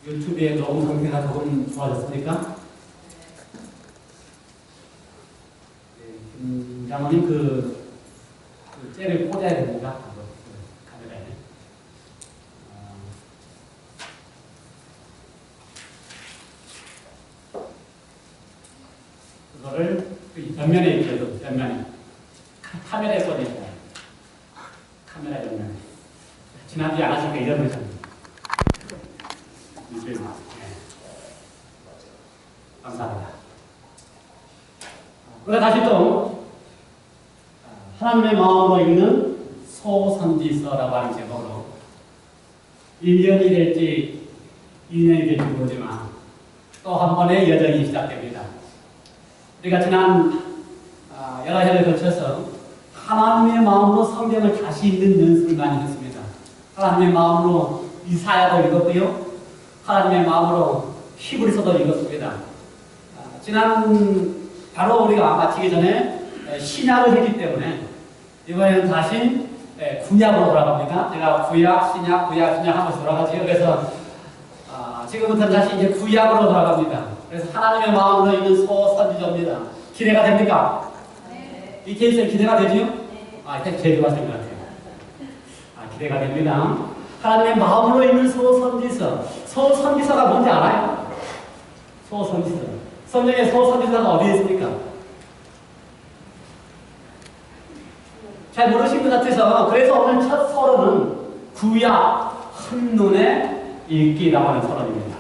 유튜브의 녹음 상태가 조금 좋아졌습니까? 장모님 그 젤을 꽂아야 됩니다. 카메라에. 그거를 옆면에 있어도 옆면에 카메라에 꽂아야 카메라 옆면에. 지난주에 안 하시니까 잃어버리셨네요. 네. 감사합니다. 우리가 다시 또 하나님의 마음으로 읽는 소선지서라고 하는 제목으로 1년이 될지 2년이 될지 모르지만 또 한 번의 여정이 시작됩니다. 우리가 지난 여러 해를 거쳐서 하나님의 마음으로 성경을 다시 읽는 연습을 많이 했습니다. 하나님의 마음으로 이사야도 읽었고요. 하나님의 마음으로 히브리서도 읽었습니다. 지난 바로 우리가 마치기 전에 신약을 했기 때문에 이번에는 다시 구약으로 돌아갑니다. 제가 구약, 신약, 구약, 신약 하면서 돌아가지요. 그래서 지금부터는 다시 이제 구약으로 돌아갑니다. 그래서 하나님의 마음으로 읽는 소선지서입니다. 기대가 됩니까? 네. 이 케이스는 기대가 되지요? 네. 제일 좋았을 것 같아요. 기대가 됩니다. 하나님의 마음으로 읽는 소선지서. 소선지서가 뭔지 알아요? 소선지서. 성경에 소선지서가 어디에 있습니까? 잘 모르신 것 같아서 그래서 오늘 첫 서론은 구약 한눈에 읽기라고 하는 서론입니다.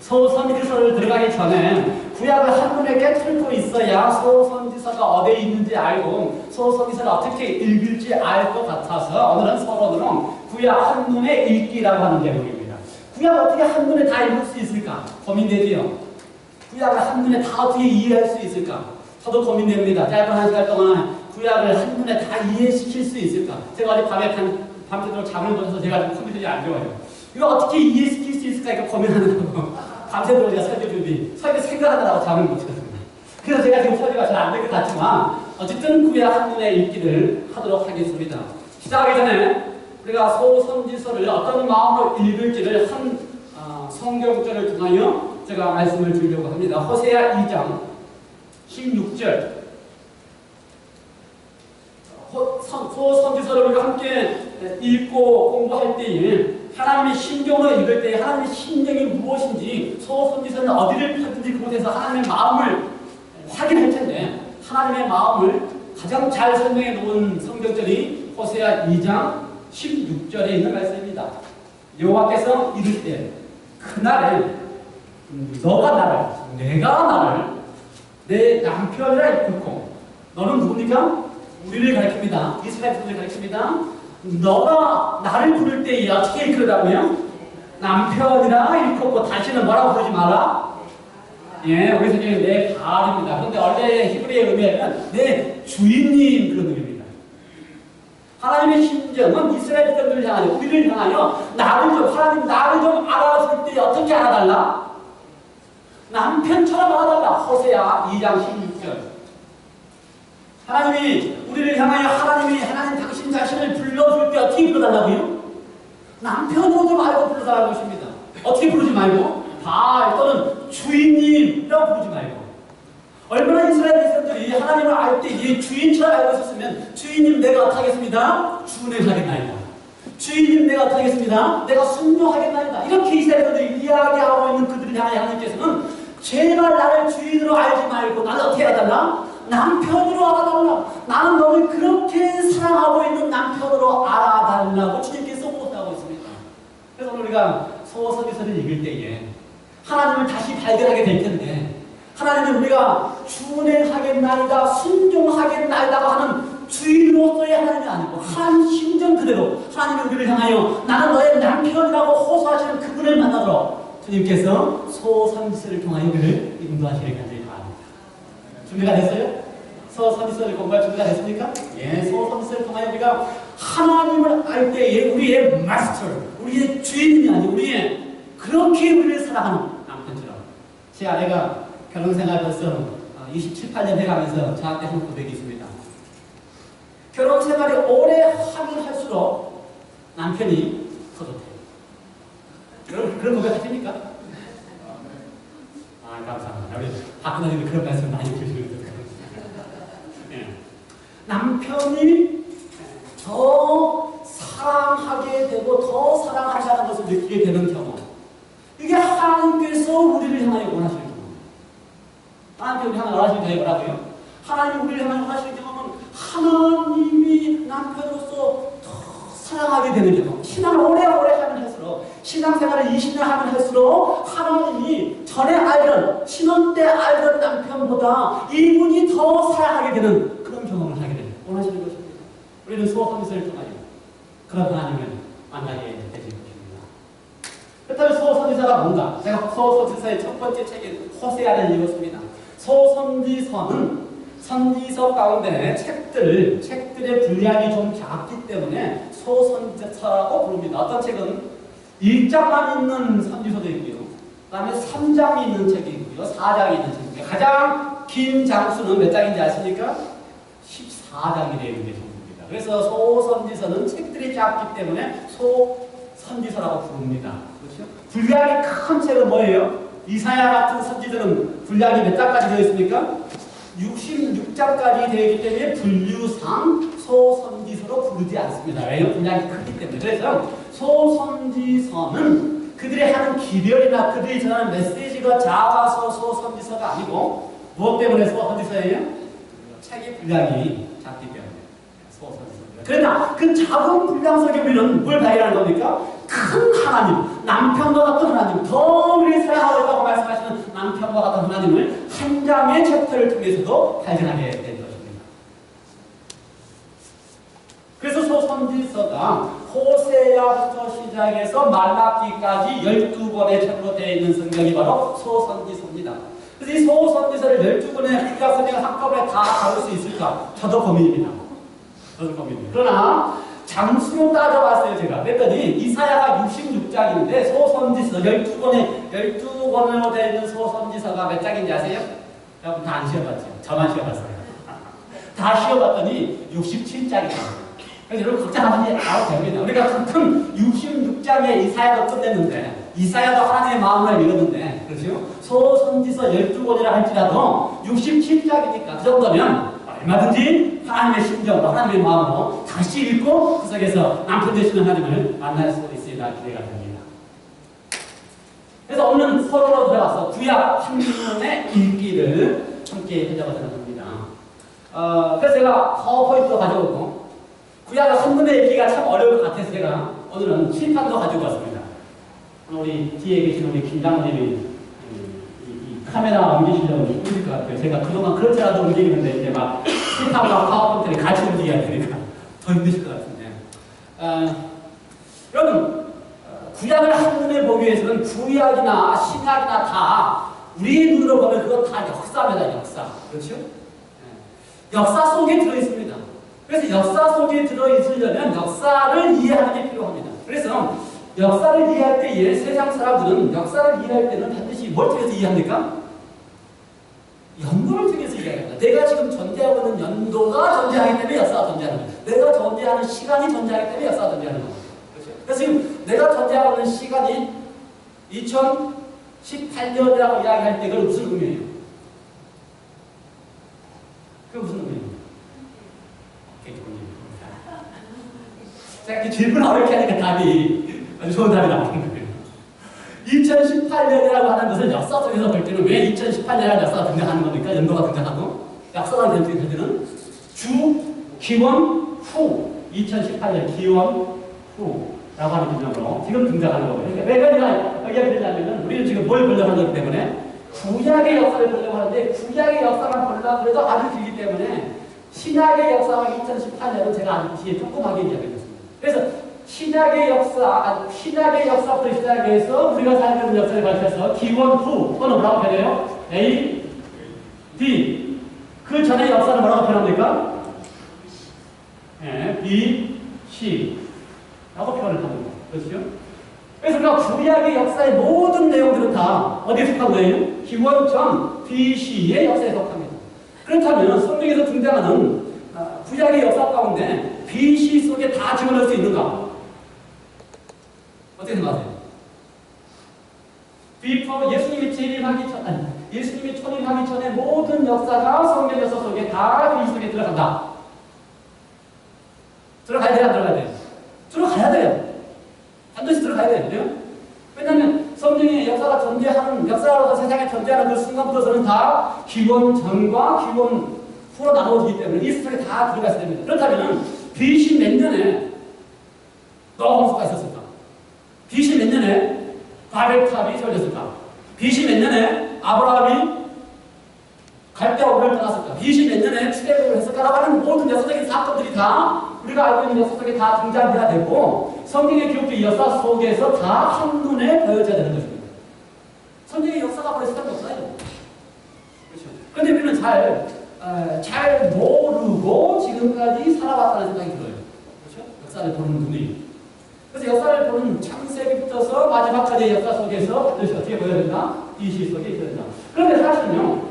소선지서를 들어가기 전에 구약을 한눈에 깨뚫고 있어야 소선지서가 어디에 있는지 알고 소선지서를 어떻게 읽을지 알 것 같아서 오늘은 서론으로 구약 한눈에 읽기라고 하는 제목입니다. 구약을 어떻게 한눈에 다 읽을 수 있을까? 고민되지요? 구약을 한눈에 다 어떻게 이해할 수 있을까? 저도 고민됩니다. 짧은 한 시간 동안 구약을 한눈에 다 이해시킬 수 있을까? 제가 어제 밤새도록 잠을 못 자서 제가 컴퓨터가 안 좋아요. 이거 어떻게 이해시킬 수 있을까? 이거 고민하느라고 밤새도록 제가 설교 생각하느라고 잠을 못 잤습니다. 그래서 제가 지금 설교가 잘 안 될 것 같지만 어쨌든 구약 한눈에 읽기를 하도록 하겠습니다. 시작하기 전에 우리가 소선지서를 어떤 마음으로 읽을지를 한 성경절을 통하여 제가 말씀을 드리려고 합니다. 호세아 2장 16절. 소선지서를 우리가 함께 읽고 공부할 때에 하나님의 심정으로 읽을 때 하나님의 심정이 무엇인지 소선지서는 어디를 펴든지 그곳에서 하나님의 마음을 확인할 텐데 하나님의 마음을 가장 잘 설명해 놓은 성경절이 호세아 2장 16절에 있는 말씀입니다. 여호와께서 이르시되 그날에 내가 나를 내 남편이라 일컫고 너는 누굽니까? 우리를 가리킵니다. 이스라엘 분들을 가리킵니다. 너가 나를 부를 때에 어떻게 일컬으라고요? 남편이라 일컫고 다시는 뭐라고 부르지 마라? 예, 우리 성경에 내 바알입니다. 그런데 원래 히브리의 의미는 내 주인님 그런 의미입니다. 하나님의 심정은 이스라엘 백성들을 향하여 우리를 향하여 하나님 나를 좀 알아줄 때 어떻게 알아달라? 남편처럼 알아달라. 호세아 2장 16절. 하나님이 우리를 향하여 하나님 당신 자신을 불러줄 때 어떻게 불러달라고요? 남편으로 좀 알고 불러달라는 것입니다. 어떻게 부르지 말고 바알 또는 주인님이라고 부르지 말고. 얼마나 이스라엘 백성들이 하나님을 알 때 이 주인처럼 알고 있었으면 주인님 내가 어떻게 하겠습니다? 준행하겠나이다. 주인님 내가 어떻게 하겠습니다? 내가 순종하겠나이다. 이렇게 이스라엘 백성들이 이야기하고 있는 그들을 향하여 하나님께서는 제발 나를 주인으로 알지 말고 나를 어떻게 해달라? 남편으로 알아달라. 나는 너를 그렇게 사랑하고 있는 남편으로 알아달라고 주님께서 호소하고 있습니다. 그래서 오늘 우리가 소선지서를 읽을 때에 하나님을 다시 발견하게 될 텐데 하나님은 우리가 준행하겠나이다 순종하겠나이다고 하는 주인으로서의 하나님이 아니고 하나님 심정 그대로 하나님이 우리를 향하여 나는 너의 남편이라고 호소하시는 그분을 만나도록 주님께서 소선지서를 통하여 우리를 인도하시길 간절히 바랍니다. 준비가 됐어요? 소선지서를 공부할 준비가 됐습니까? 예, 소선지서를 통하여 우리가 하나님을 알 때에 우리의 마스터, 우리의 주인이 아니고 우리의 그렇게 우리를 사랑하는 남편처럼. 제 아내가 결혼생활 벌써 27, 8년 해가면서 저한테 한 고백이 있습니다. 결혼생활이 오래 하면 할수록 남편이 더 좋대요. 여러분 그런 고백 하십니까? 감사합니다. 우리 박근혜님이 그런 말씀 많이 주시는 것 같아요. 예. 남편이 더 사랑하게 되고 더 사랑한다는 것을 느끼게 되는 경험. 이게 하나님께서 우리를 향하여 원하시는 경험. 하나님께 우리 향하여 원하시는 경험이 뭐라고요? 하나님 우리를 향하여 원하시는 경험은 하나님이 남편으로서 더 사랑하게 되는 경험. 신앙을 오래오래 하면 할수록, 신앙생활을 20년 하면 할수록 하나님이 전에 알던, 신혼 때 알던 남편보다 이분이 더 사랑하게 되는 그런 경험을 하게 됩니다. 원하시는 것입니다. 우리는 수호선지서를 통하여 그런 하나님을 만나게 되실 것입니다. 그렇다면 수호선지서가 뭔가? 제가 수호선지서의 첫 번째 책인 호세아를 읽었습니다. 수호선지서는 선지서 가운데 책들의 분량이 좀 작기 때문에 소선지서라고 부릅니다. 어떤 책은 1장만 있는 선지서도 있고요. 그 다음에 3장이 있는 책이 있고요. 4장이 있는 책이 있고요. 가장 긴 장수는 몇 장인지 아십니까? 14장이 되어 있는 게 전부입니다. 그래서 소선지서는 책들이 작기 때문에 소선지서라고 부릅니다. 그렇죠? 분량이 큰 책은 뭐예요? 이사야 같은 선지서는 분량이 몇 장까지 되어 있습니까? 66장까지 되기 때문에 분류상 소선지서로 부르지 않습니다. 왜냐하면 분량이 크기 때문에. 그래서 소선지서는 그들이 하는 기별이나 그들이 전하는 메시지가 작아서 소선지서가 아니고 무엇 때문에 소선지서예요? 책의 분량이 작기 때문에 소선지서입니다. 그러나 그 작은 분량 속에 우리는 뭘 발견하는 겁니까? 큰 하나님, 남편과 같은 하나님, 더 우리를 사랑하고 있다고 말씀하시는 남편과 같은 하나님을 한 장의 챕터를 통해서도 발견하게 된 것입니다. 그래서 소선지서가 호세아부터 시작해서 말라기까지 12권의 책으로 되어 있는 성경이 바로 소선지서입니다. 그래서 이 소선지서를 12권의 구약 성경을 한꺼번에 다 다룰 수 있을까? 저도 고민입니다. 그러나 장수로 따져봤어요, 제가. 그랬더니 이사야가 66장인데 소선지서 12권으로 되어 있는 소선지서가 몇 장인지 아세요? 여러분 다 안 쉬어봤죠? 저만 쉬어봤어요. 다 쉬어봤더니 67장이에요. 그래서 여러분 걱정하지 않아도 됩니다. 우리가 큰 66장의 이사야도 끝냈는데, 이사야도 하나님의 마음을 읽었는데, 그렇죠? 소선지서 12권이라 할지라도 67장이니까 그 정도면 얼마든지 하나님의 심정으로, 하나님의 마음으로 다시 읽고 그 속에서 남편 되시는 하나님을 만날 수 있으리라 기대가 됩니다. 그래서 오늘은 서론으로 들어가서 구약 한문의 읽기를 함께 해보려고 합니다. 그래서 제가 파워포인트 가져오고 구약 한문의 읽기가 참 어려울 것 같아서 제가 오늘은 칠판도 가지고 왔습니다. 우리 뒤에 계신 우리 김장모님이 카메라 옮기시려면 힘들 것 같아요. 제가 그동안 그렇지 않아도 움직이는데 이제 막 칠판과 파워포인트를 같이 움직여야 되니까 더 힘드실 것 같은데. 여러분, 구약을 한눈에 보기 위해서는 구약이나 신약이나 다 우리의 눈으로 보면 그건 다 역사입니다. 역사. 그렇죠? 역사 속에 들어있습니다. 그래서 역사 속에 들어있으려면 역사를 이해하는 게 필요합니다. 그래서 역사를 이해할 때 세상 사람들은 역사를 이해할 때는 반드시 뭘 통해서 이해합니까? 연도를 통해서 이해합니다. 내가 지금 존재하고 있는 연도가 존재하기 때문에 역사가 존재하는 거예요. 내가 존재하는 시간이 존재하기 때문에 역사가 존재하는 거예요. 그렇죠? 그래서 지금 내가 존재하고 있는 시간이 2018년이라고 이야기할 때 그건 무슨 의미예요? 그게 무슨 의미예요? 제가 질문을 어렵게 하니까 답이 아주 좋은 답이 나오는 거예요. 2018년이라고 하는 것을 역사 속에서 볼 때는 왜 2018년이라는 역사가 등장하는 겁니까? 연도가 등장하고 역사가 될 때는 주, 기원, 후 2018년 기원, 후라고 하는 개념으로 지금 등장하는 거고요. 그러니까 왜 그러냐 여기가 되냐면은 우리는 지금 뭘 보려고 하는 거기 때문에 구약의 역사를 보려고 하는데 구약의 역사만 보려고 해도 아주 길기 때문에 신약의 역사와 2018년은 제가 아주 뒤에 조그맣게 이야기했습니다. 그래서 신약의 역사부터 시작해서 우리가 살고 있는 역사를 밝혀서 기원 후 또는 뭐라고 표현해요? A, D 그 전의 역사는 뭐라고 표현합니까? B, C 라고 표현을 합니다. 그렇죠? 그래서 우리가 구약의 역사의 모든 내용들은 다 어디에 속한 거예요? 기원전 BC의 역사에 속합니다. 그렇다면 성경에서 등장하는 구약의 역사 가운데 BC 속에 다 집어넣을 수 있는가? 어떻게 생각하세요? 예수님이 재림하기 전, 예수님이 초림하기 전에 모든 역사가 성경 역사 속에 다 그리스도 속에 들어간다. 들어가야 돼요, 안 들어가야 돼요? 들어가야 돼요. 반드시 들어가야 돼요. 그래요? 왜냐하면 성경의 역사가 존재하는, 역사로서 세상에 존재하는 그 순간부터서는 다 기원 전과 기원 후로 나누어지기 때문에 이 속에 다 들어가야 됩니다. 그렇다면 BC 몇 년에 노아 홍수가 있었을까? BC 몇 년에 바벨탑이 세워졌을까? BC 몇 년에 아브라함이 갈대아우를 떠났을까? BC 몇 년에 출애굽을 했을까라고 하는 모든 역사적인 사건들이 다 우리가 알고 있는 역사 속에 다 등장해야 되고 성경의 기록된 역사 속에서 다 한눈에 보여져야 되는 것입니다. 성경의 역사가 벌써 시작이 없어요. 그렇죠. 그런데 우리는 잘 모르고 지금까지 살아왔다는 생각이 들어요. 그렇죠? 역사를 보는 눈이. 그래서 역사를 보는 창세기부터서 마지막까지의 역사 속에서 반드시 어떻게 보여야 된다? BC 속에 있어야 된다. 그런데 사실은요,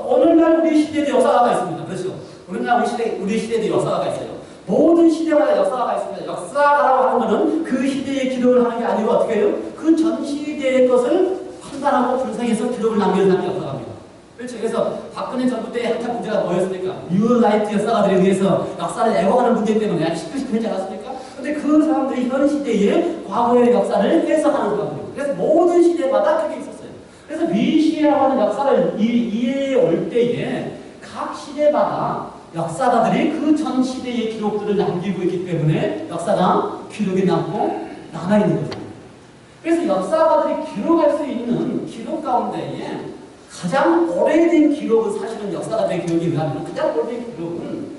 오늘날 우리 시대에도 역사가 있습니다. 그렇죠? 오늘날 우리 시대에도 역사가 있어요. 모든 시대마다 역사가 있습니다. 역사라고 하는 것은 그 시대의 기록을 하는 게 아니고 어떻게 해요? 그 전 시대의 것을 판단하고 분석해서 기록을 남기는 사람이 역사가입니다. 그렇죠? 그래서 박근혜 정부 때 한참 문제가 뭐였습니까? 뉴라이트 역사가들에 의해서 역사를 애호하는 문제 때문에 아주 시끌시끌하지 않았습니까? 근데 그 사람들이 현 시대의 과거의 역사를 해석하는 사람들이에요. 그래서 모든 시대마다 그게 있었어요. 그래서 BC라고 하는 역사를 이해해 올 때에 각 시대마다 역사가들이 그 전 시대의 기록들을 남기고 있기 때문에 역사가 기록이 남고 남아있는 거죠. 그래서 역사가들이 기록할 수 있는 기록 가운데에 가장 오래된 기록은 사실은 역사가들의 기록에 의하면 가장 오래된 기록은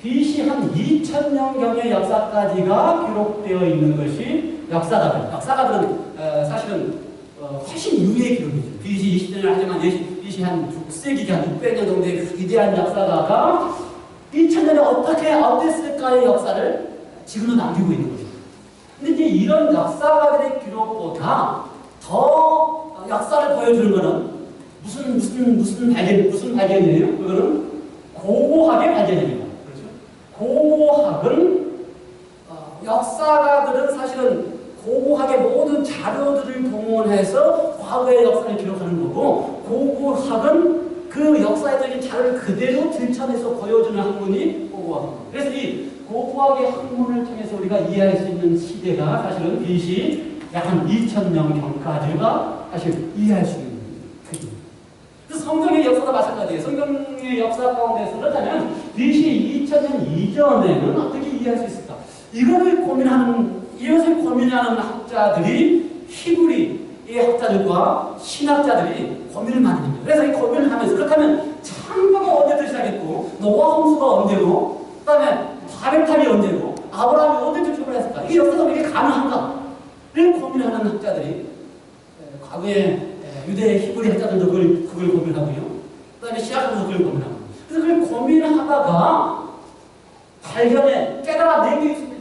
BC 한 2000년경의 역사까지가 기록되어 있는 것이 역사가들. 역사가들은 사실은 훨씬 이후의 기록이죠. BC 20년을 하지만 BC 한 6세기, 한 600년 정도의 그 위대한 역사가가 2000년에 어떻게 어땠을까의 역사를 지금도 남기고 있는 거죠. 근데 이제 이런 역사가들의 기록보다 더 역사를 보여주는 것은 무슨 발견이에요? 그거는 고고학의 발견입니다. 그렇죠? 고고학은 역사가들은 사실은 고고학의 모든 자료들을 동원해서 과거의 역사를 기록하는 거고 고고학은 그 역사적인 자료를 그대로 들춰내서 보여주는 학문이 고고학입니다. 그래서 이 고고학의 학문을 통해서 우리가 이해할 수 있는 시대가 사실은 BC 약 한 2000년경까지가 사실 이해할 수 있는 시기입니다. 그래서 성경의 역사도 마찬가지예요. 성경의 역사 가운데서 그렇다면 BC 2000년 이전에는 어떻게 이해할 수 있을까? 이것을 고민하는 학자들이 히브리의 학자들과 신학자들이 고민을 많이 합니다. 그래서 이 고민을 하면서 그렇다면 창조가 언제부터 시작했고 노아 홍수가 언제고 그 다음에 바벨탑이 언제고 아브라함이 언제부터 출발했을까? 이게 역사적으로 이게 가능한가? 이런 고민하는 학자들이 과거에 유대 히브리 학자들도 그걸 고민하고요. 그 다음에 신학자들도 그걸 고민하고 그래서 그걸 고민하다가 발견에 깨달아 낸 게 있습니다.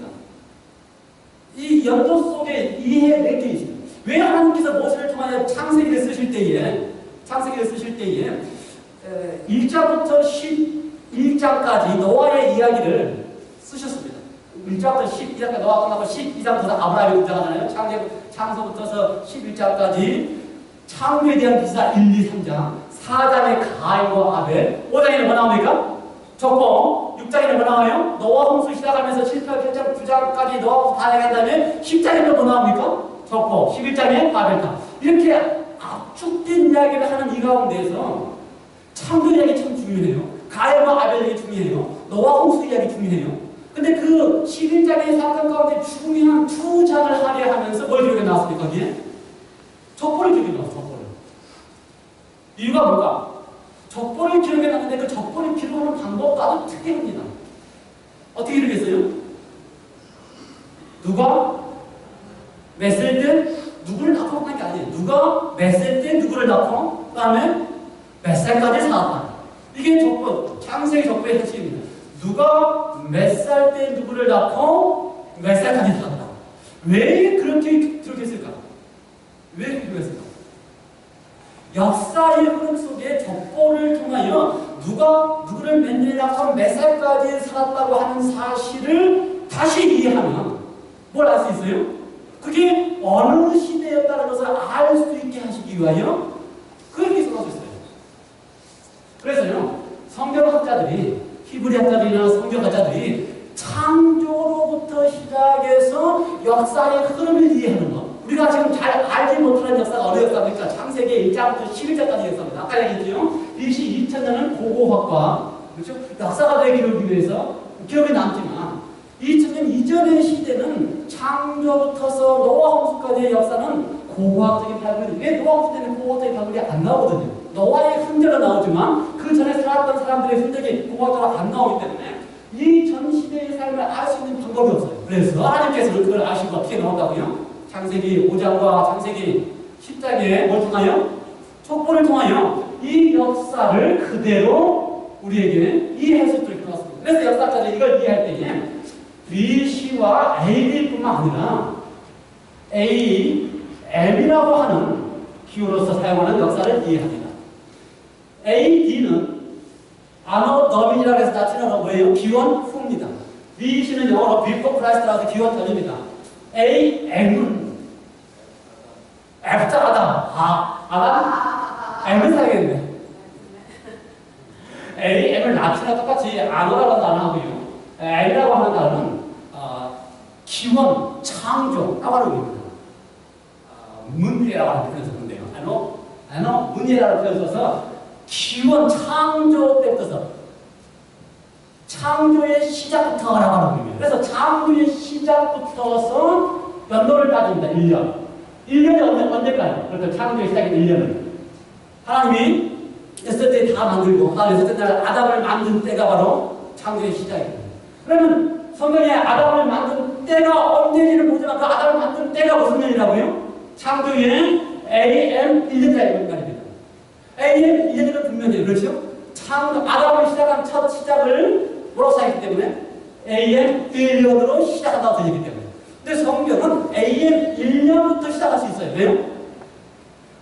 이 연도 속에 이해 낸 게 있습니다. 왜 하나님께서 모세를 통하여 창세기를 쓰실 때에 1장부터 11장까지 노아의 이야기를 쓰셨습니다. 1장부터 12장까지 노아 끝나고 12장부터 아브라함이 등장하잖아요. 창세부터서 11장까지 창조에 대한 기사 1, 2, 3장 4장에 가인과 아벨 5장에는 뭐 나옵니까? 족보 6장에는 뭐 나와요? 노아 홍수 시작하면서 7장, 8장, 9장까지 노아 홍수 다 얘기한 다음에 10장에는 뭐 나옵니까? 족보 11장에 바벨탑 이렇게 압축된 이야기를 하는 이 가운데에서 창조 이야기 참 중요해요. 가인과 아벨 이야기 중요해요. 노아 홍수 이야기 중요해요. 근데 그 11장의 사건 가운데 중요한 두 장을 할애하면서 뭘 기록해 나왔습니까? 거기에? 족보를 기록해 나왔어요. 족보를. 이유가 뭘까? 족보를 기록해 놨는데 그 족보를 기록하는 방법도 아주 특이합니다. 어떻게 기록했어요? 누가 몇 살 때 누구를 낳고 그런 게 아니에요. 누가 몇 살 때 누구를 낳고 그 다음에 몇 살까지 살았다. 이게 족보, 창세기 족보의 핵심입니다. 누가 몇 살 때 누구를 낳고 몇 살까지 살았다. 왜 그렇게 기록했을까? 왜 그렇게 기록했을까? 역사의 흐름 속에 족보를 통하여 누가 누구를 몇 년에 낳고 몇 살까지 살았다고 하는 사실을 다시 이해하면 뭘 알 수 있어요? 그게 어느 시대였다는 것을 알 수 있게 하시기 위하여 그래서요, 성경학자들이, 히브리학자들이나 성경학자들이 창조로부터 시작해서 역사의 흐름을 이해하는 것. 우리가 지금 잘 알지 못하는 역사가 어느 역사입니까? 창세기 1장부터 11장까지 역사입니다. 아까 얘기했죠? BC 2000년은 고고학과, 그렇죠? 역사가들의 기록이 위해서 기록이 남지만 2000년 이전의 시대는 창조부터서 노아 홍수까지의 역사는 고고학적인 발굴이, 왜 노아 홍수 때는 고고학적인 발굴이 안 나오거든요. 노아의 흔적은 나오지만 그 전에 살았던 사람들의 흔적이 고고학적으로 안 나오기 때문에 이 전 시대의 삶을 알 수 있는 방법이 없어요. 그래서 하나님께서는 그걸 아시고 어떻게 나온다고요? 창세기 5장과 창세기 10장에 뭘 통하여? 촉보를 통하여 이 역사를 그대로 우리에게 이해할 수 있도록 해놨습니다. 그래서 역사까지 이걸 이해할 때에 BC와 AD뿐만 아니라 AM이라고 하는 기호로서 사용하는 역사를 이해합니다. AD는 아노 더민이라고 해서 나타나는 뭐예요? 기원 후입니다. BC는 영어로 before Christ라고 해서 기원 전입니다. AM은 F자 아담. M은 사야겠네. AM을 라틴과 똑같이 아노라고 하는 단어하고요. M이라고 하는 단어는 기원, 창조라고 하는 겁니다. 문예라고 하는 표현을 썼는데요. 아노, 문예라고 표현을 써서 기원, 창조 때부터 창조의 시작부터라고 하는 겁니다. 그래서 창조의 시작부터서 연도를 따집니다. 1년. 1년이 언제까지? 그래서 창조의 시작인 1년은 하나님이 여섯 때 다 만들고 여섯 날 아담을 만든 때가 바로 창조의 시작입니다. 그러면 성경에 아담을 만든 때가 언제인지를 보지만 그 아담을 만든 때가 무슨 년이라고요? 창조의 AM 1년짜리 말입니다. AM 1년이면 분명해요. 그렇죠? 아담을 시작한 첫 시작을 뭐라고 say기 때문에 AM 1년으로 시작한다고 되기 때문에. 근데 성경은 AM 1년부터 시작할 수 있어요. 왜요?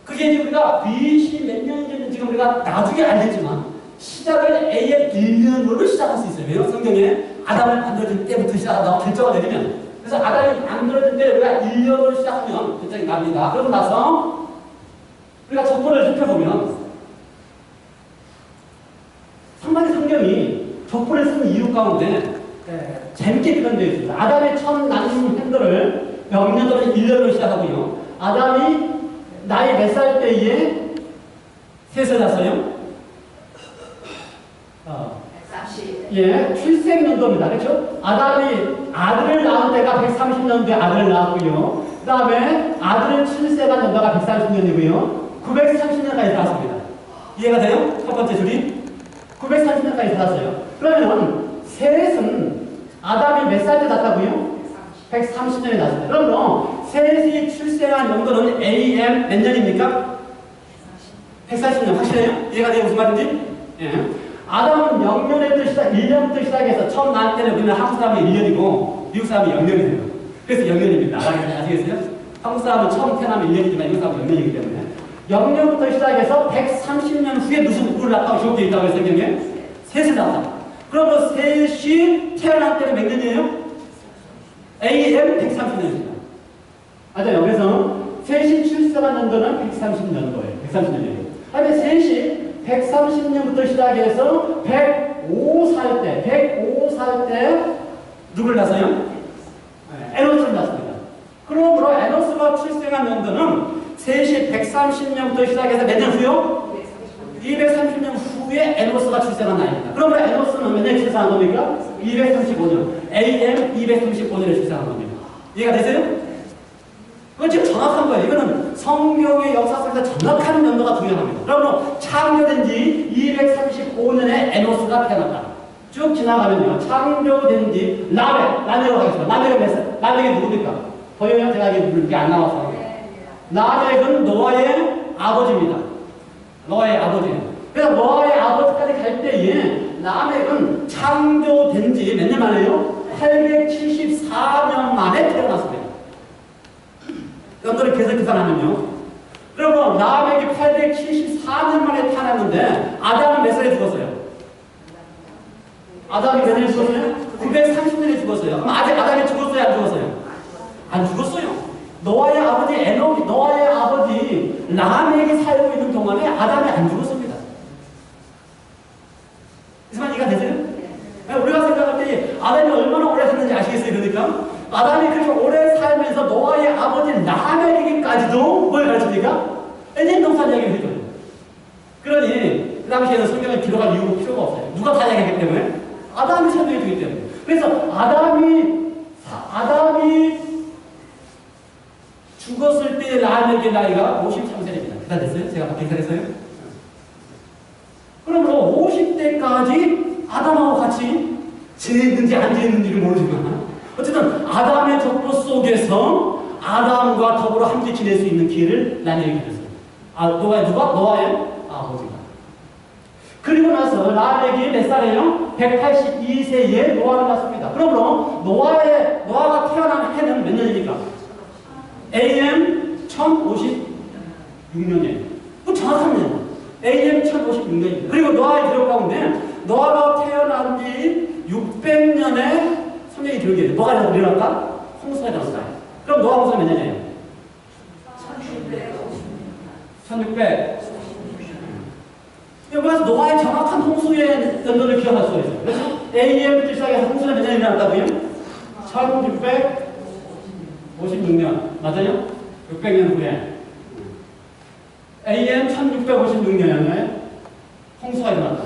그게 이제 우리가 BC 몇 년인지는 지금 우리가 나중에 알겠지만 시작을 AM 1년으로 시작할 수 있어요. 왜요? 성경에 아담을 만들어진 때부터 시작한다고 결정을 내리면. 그래서 아담이 만들어진 때 우리가 1년으로 시작하면 결정이 납니다. 그러고 나서 우리가 족보를 살펴보면 상당히 성경이 족보를 쓰는 이유 가운데 재밌게 표현되어 있습니다. 아담의 첫 낳는 행동을 명령으로 1년으로 시작하고요. 아담이 나이 몇 살 때에 셋을 낳았어요? 130. 예, 출생연도입니다. 그렇죠? 아담이 아들을 낳은 때가 130년도에 아들을 낳았고요. 그 다음에 아들을 출생한 연도가 130년이고요. 930년까지 살았습니다. 이해가 돼요? 첫 번째 줄이? 930년까지 살았어요. 그러면 셋은 아담이 몇 살 때 낳았다고요? 130년에 낳았습니다. 그러면 셋이 출생한 연도는 AM 몇 년입니까? 140년. 확실해요? 이해가 돼요? 무슨 말인지? 예. 아담은 0년부터 1년부터 시작해서 처음 낳을 때는 우리는 한국 사람이 1년이고 미국 사람이 0년이에요. 그래서 0년입니다. 아시겠어요? 한국 사람은 처음 태어나면 1년이지만 미국 사람은 0년이기 때문에 0년부터 시작해서 130년 후에 무슨 누구를 낳았다고 기록되어 있다고 해서 성경에? 셋을 낳았다. 그럼 셋이 태어날 때는 몇 년이에요? AM 130년입니다. 맞아요. 그래서 셋이 출생한 연도는 130년도예요. 130년이에요. 그다음에 셋이 130년부터 시작해서 105 살 때 누굴 낳았어요? 에노스를 낳습니다. 그러므로 에노스가 출생한 연도는 셋이 130년부터 시작해서 몇 년 후요? 230년 후에 에노스가 출생한 나이입니다. 그러면 에노스는 몇 년에 출생한 겁니까? 235년. AM 235년에 출생한 겁니다. 이해가 되세요? 그건 지금 정확한 거예요. 이거는 성경의 역사 속에서 정확한 연도가 중요합니다. 그러면 창조된 지 235년에 에노스가 태어났다. 쭉 지나가면요. 창조된 지 라멕으로 가겠습니다. 라멕은 몇 살? 라멕이 누굽니까? 보여요? 제가 이게 안 나와서. 라멕은 노아의 아버지입니다. 노아의 아버지예요. 그래서 노아의 아버지까지 갈 때에 라멕은 창조된 지 몇 년 만에요? 874년 만에 태어났습니다. 연도를 계속 계산하면요. 그러면 라멕이 874년 만에 태어났는데 아담은 몇 살에 죽었어요? 아담이 몇 년에 죽었어요? 930년에 죽었어요. 그럼 아직 아담이 죽었어요? 안 죽었어요? 안 죽었어요. 노아의 아버지 노아의 아버지 라멕이 살고 있는 동안에 아담이 안 죽었습니다. 에덴 동산 이야기를 해줘요. 그러니 그 당시에는 성경을 기록할 이유가 필요가 없어요. 누가 다 이야기했기 때문에? 아담이 설명해 주기 때문에. 그래서 아담이 죽었을 때 라멕의 나이가 53세입니다. 계산됐어요? 제가 계산했어요? 그러므로 50대까지 아담하고 같이 지냈는지 안 지냈는지를 모르지만 어쨌든 아담의 족보 속에서 아담과 더불어 함께 지낼 수 있는 기회를 라멕에게 줬어요. 노아의 아버지가. 그리고 나서 라멕이 몇 살이에요? 182세에 노아를 낳습니다. 그러므로 노아가 태어난 해는 몇 년입니까? AM 1056년이에요. 그 정확한 년. AM 1056년입니다. 그리고 노아의 기록 가운데 노아가 태어난 지 600년에 성경이 기록이 돼요. 뭐가 일어났다? 홍수가 일어났다. 그럼 노아 홍수가 몇 년이에요? 1600. 여기서 노아의 정확한 홍수의 연도를 기억할 수가 있어요. 그래서 AM부터 시작해서 홍수가 몇 년이 일어났다고요? 1656년. 맞아요? 600년 후에. AM 1656년에 홍수가 일어났다.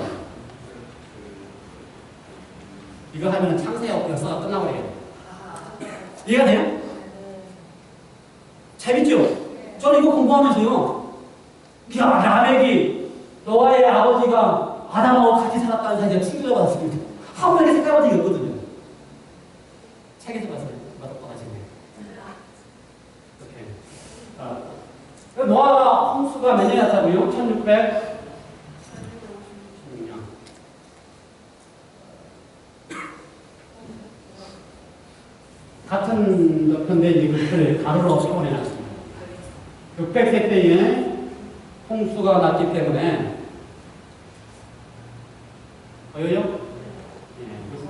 이거 하면 창세기 역사가 끝나버려요. 이해가 돼요? 재밌죠? 저는 이거 공부하면서요. 라멕이 노아의 아버지가 아담하고 같이 살았다는 사실에 충격을 받았습니다. 한 번에 생각한 적이 없거든요. 책에서 봤어요. 맞았네. 이렇게. 노아가 홍수가 몇 년이 났다고요? 1600. 같은 몇편데 이것을 가로로 세워내놨습니다. 600세 때에 홍수가 났기 때문에 보여요?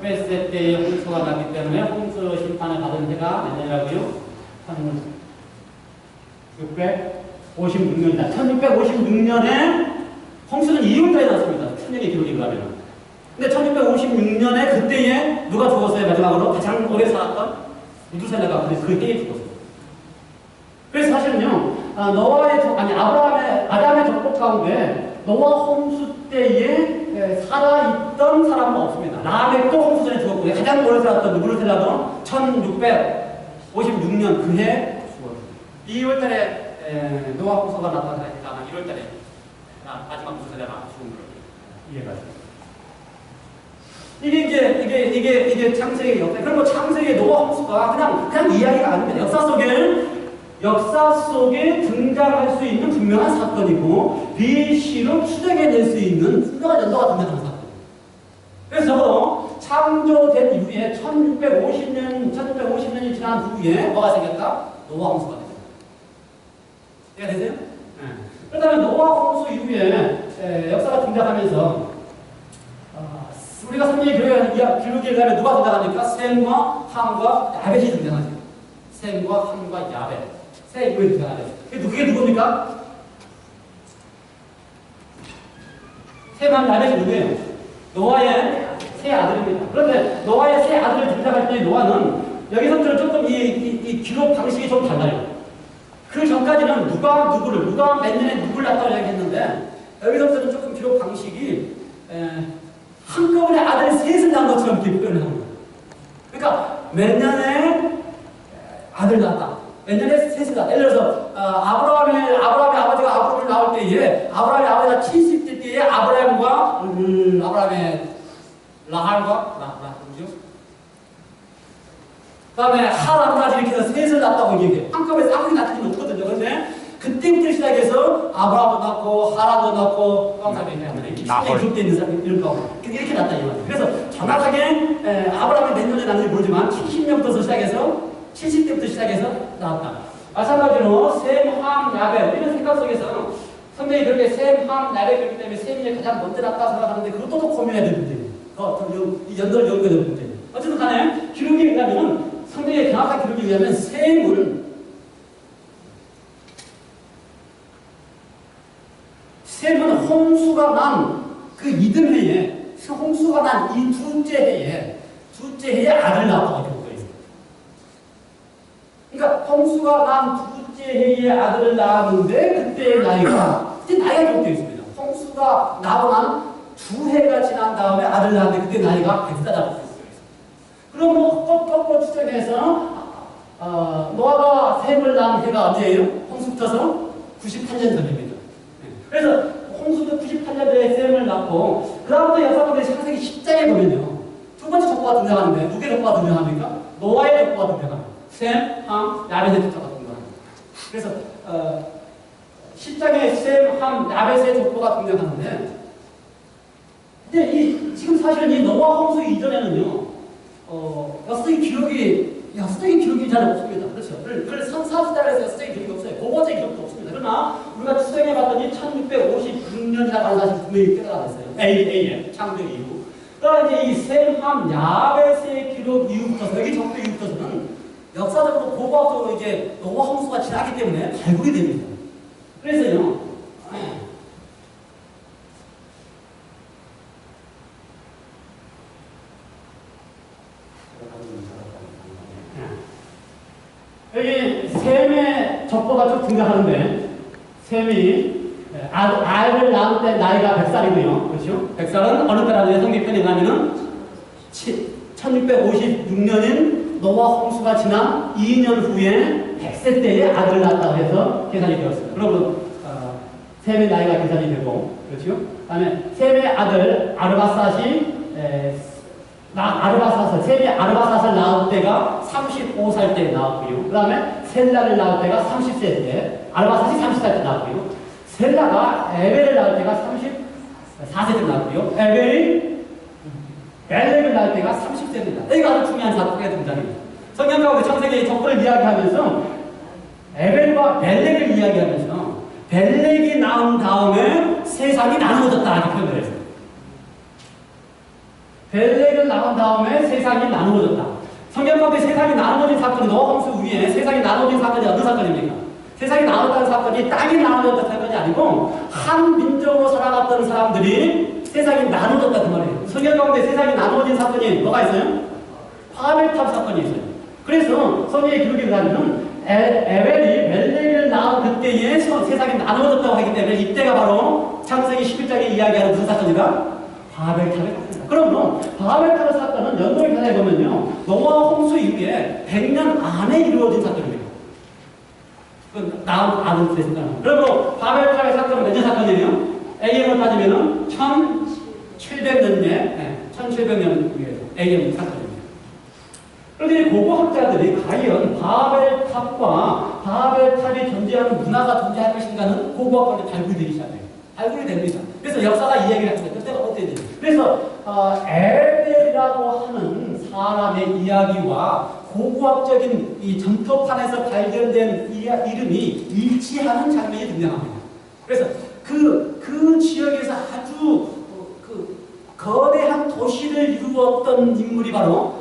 600세 때에 홍수가 났기 때문에 홍수 심판을 받은 해가 몇 년이라고요? 1656년이다. 1656년에 홍수는 2월달에 났습니다. 천년의 기록이 그러면. 근데 1656년에 그때에 누가 죽었어요? 마지막으로 가장 오래 살았던 무두셀라가 그 해에 죽었어요. 그래서 사실은요, 아담의 족복 가운데 노아 홍수 때에 살아있던 사람은 없습니다. 라멕도 홍수 전에 죽었고, 가장 오래 살았던 무두셀라도 1656년 그해 죽었어요. 2월달에 노아 홍수가 나타나니까 아마 1월달에 마지막 무두셀라가 죽은 걸로 이해가 돼요. 이게 창세기의 역사. 그리고 창세기의 노아 홍수가 그냥 이야기가 아닙니다. 역사 속에 등장할 수 있는 분명한 사건이고, BC로 추정해낼 수 있는 분명한 연도가 등장하는 사건. 그래서 적어도 창조된 이후에 1650년이 지난 후에 뭐가 생겼다? 노아 홍수가 됩니다. 이해가 되세요? 네. 그다음에 노아 홍수 이후에 역사가 등장하면서 우리가 성경의 기록에 의하면 누가 등장합니까? 셈과 함과 야벳이 등장하죠. 셈과 함과 야벳. 세 인물이 등장하죠. 그게 누굽니까? 셈, 함, 야벳이 누구예요? 노아의 세 아들입니다. 그런데 노아의 세 아들을 등장할 때 노아는 여기서부터는 조금 이 기록 방식이 좀 달라요. 그 전까지는 누가 몇 년에 누구를 낳았다고 이야기했는데, 여기서부터는 조금 기록 방식이 한꺼번에 아들 셋을 낳은 것처럼 이렇게 표현을 합니다. 그러니까 몇 년에 아들 낳았다. 몇 년에 셋을 낳았다. 예를 들어서 아브라함의 아버지가 아브라함을 낳을 때에 아브라함의 아버지가 70대 때에 아브라함과 아브라함의 라할과 누구죠? 그 다음에 하란까지 이렇게 해서 셋을 낳았다고 얘기해요. 한꺼번에 쌍둥이 낳기는 없거든요. 그런데 그때부터 시작해서 아브라함도 낳고 하란도 낳고 나홀 그때 있는 사람 이런 거 이렇게 낳았다 이 말이에요. 그래서 정확하게 아브라함이 몇 년에 낳는지 모르지만 70년부터 시작해서 70대부터 시작해서 낳았다. 마찬가지로 셈, 함, 야벳 이런 생각 속에서 성경이 그렇게 셈, 함, 야벳이기 때문에 셈이 가장 먼저 낳았다 생각하는데 그것도 고민해야 될 문제예요. 이 연도를 연구해야 될 문제예요. 어쨌든 간에 기록에 의하면 성경의 정확한 기록에 의하면 셈은 홍수가 난 그 이듬해에, 홍수가 난 이 둘째 해에 아들 낳았다고 기록되어 있습니다. 그러니까 홍수가 난 둘째 해에 아들을 낳았는데 그때의 나이가 기록되어 있습니다. 홍수가 나고 난 2해가 지난 다음에 아들을 낳았는데 그때 나이가 100살이라고 되어 있어요. 그럼 거꾸로 추정해서 노아가 셈을 낳은 해가 언제예요? 홍수부터서 98년 전입니다. 그래서 홍수도 98년 전에 셈을 낳고 그 다음부터 역사가운데 창세기 10장에 보면요. 두 번째 족보가 등장하는데 누구의 족보가 등장합니까? 노아의 족보가 등장합니다. 셈, 함, 야벳의 족보가 등장합니다. 그래서 10장에 셈, 함, 야벳의 족보가 등장하는데 근데 지금 사실은 이 노아 홍수 이전에는요. 역사적인 기록이 잘 없습니다. 그렇죠. 그걸 선사시대에서 역사적인 기록이 없어요. 고고적인 기록도 없습니다. 그러나 우리가 추정해봤더니 1656년이라고 하는 사실 분명히 깨달았어요. AAM 창조 이후. 그러나 이제 이 셈, 함, 야벳의 기록 이후부터 여기 적도 이후부터는 역사적으로 고고학적으로 이제 노아 홍수가 지나기 때문에 발굴이 됩니다. 그래서요. 여기 셈의 족보가 쭉 등장하는데 셈이 아이를 낳을 때 나이가 100살이고요. 그렇죠? 100살은 어느 때라고 성경편에 가면은 1656년인 노아 홍수가 지난 2년 후에 100세 때에 아들을 낳았다고 해서 계산이 되었습니다. 그러면 셈의 나이가 계산이 되고 그렇죠? 그 다음에 셈의 아들 아르바삿이 셈이 아르바삿을 낳을 때가 35살 때 낳았고요. 그 다음에 셀라를 낳을 때가 30세 때, 아르바삿이 30살 때 낳았고요. 셀라가 에벨을 낳을 때가 34세 때 낳았고요. 에벨이 벨렉을 낳을 때가 30세 때 낳았다. 이거 아주 중요한 사건의 등장입니다. 성경 가운데 창세기의 족보를 이야기하면서 에벨과 벨렉을 이야기하면서 벨렉이 낳은 다음에 세상이 나누어졌다 이렇게 표현을 했어요. 벨렉을 낳은 다음에 세상이 나누어졌다. 성경 가운데 세상이 나누어진 사건이 노아 홍수 위에 세상이 나누어진 사건이 어떤 사건입니까? 세상이 나누어졌다는 사건이 땅이 나누어졌다는 사건이 아니고 한 민족으로 살아갔던 사람들이 세상이 나누어졌다 그 말이에요. 성경 가운데 세상이 나누어진 사건이 뭐가 있어요? 바벨탑 사건이 있어요. 그래서 성경의 기록에 의하면 에벨이 벨렉을 낳은 그때에 세상이 나누어졌다고 하기 때문에 이때가 바로 창세기 11장에 이야기하는 무슨 사건이다? 바벨탑의 사건이다. 그러면 바벨탑의 사건은 연도를 계산해 보면요, 노아 홍수 이후에 100년 안에 이루어진 사건입니다. 그 나온 아는 뜻입니다. 그리고 바벨탑의 사건은 몇 년 사건이에요? AM을 따지면은 1700년에 1700년 AM 사건입니다. 그런데 고고학자들이 과연 바벨탑과 바벨탑이 존재하는 문화가 존재할 것인가는 고고학자들이 발굴이 되기 시작해요. 발굴이 됩니다. 그래서 역사가 이 얘기를 합니다. 그때가 어떻게 되죠? 그래서 에벨이라고 하는 사람의 이야기와 고고학적인 이 점토판에서 발견된 이름이 일치하는 장면이 등장합니다. 그래서 그 지역에서 아주 거대한 도시를 이루었던 인물이 바로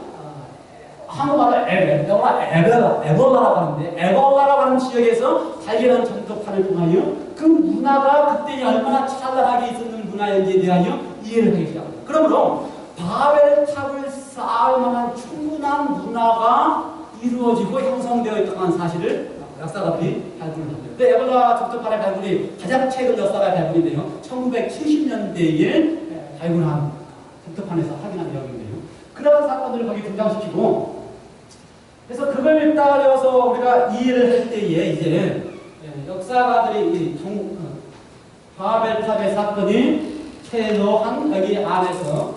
한국말로 에볼라라고 하는데 에볼라라고 하는 지역에서 발견한 점토판을 통하여 그 문화가 그때 얼마나 찬란하게 있었는 문화인지에 대하여 이해를 하기 시작합니다. 그러므로 바벨탑을 쌓을 만한 충분한 문화가 이루어지고 형성되어 있다는 사실을 역사가들이 발굴을 합니다. 에볼라 점토판의 발굴이 가장 최근 역사가 발굴인데요. 1970년대에 발굴한 점토판에서 확인한 내용인데요. 그러한 사건들을 거기 등장시키고, 그래서 그걸 따라서 우리가 이해를 할 때에 이제 역사가들이 바벨탑의 사건이 최소한 여기 안에서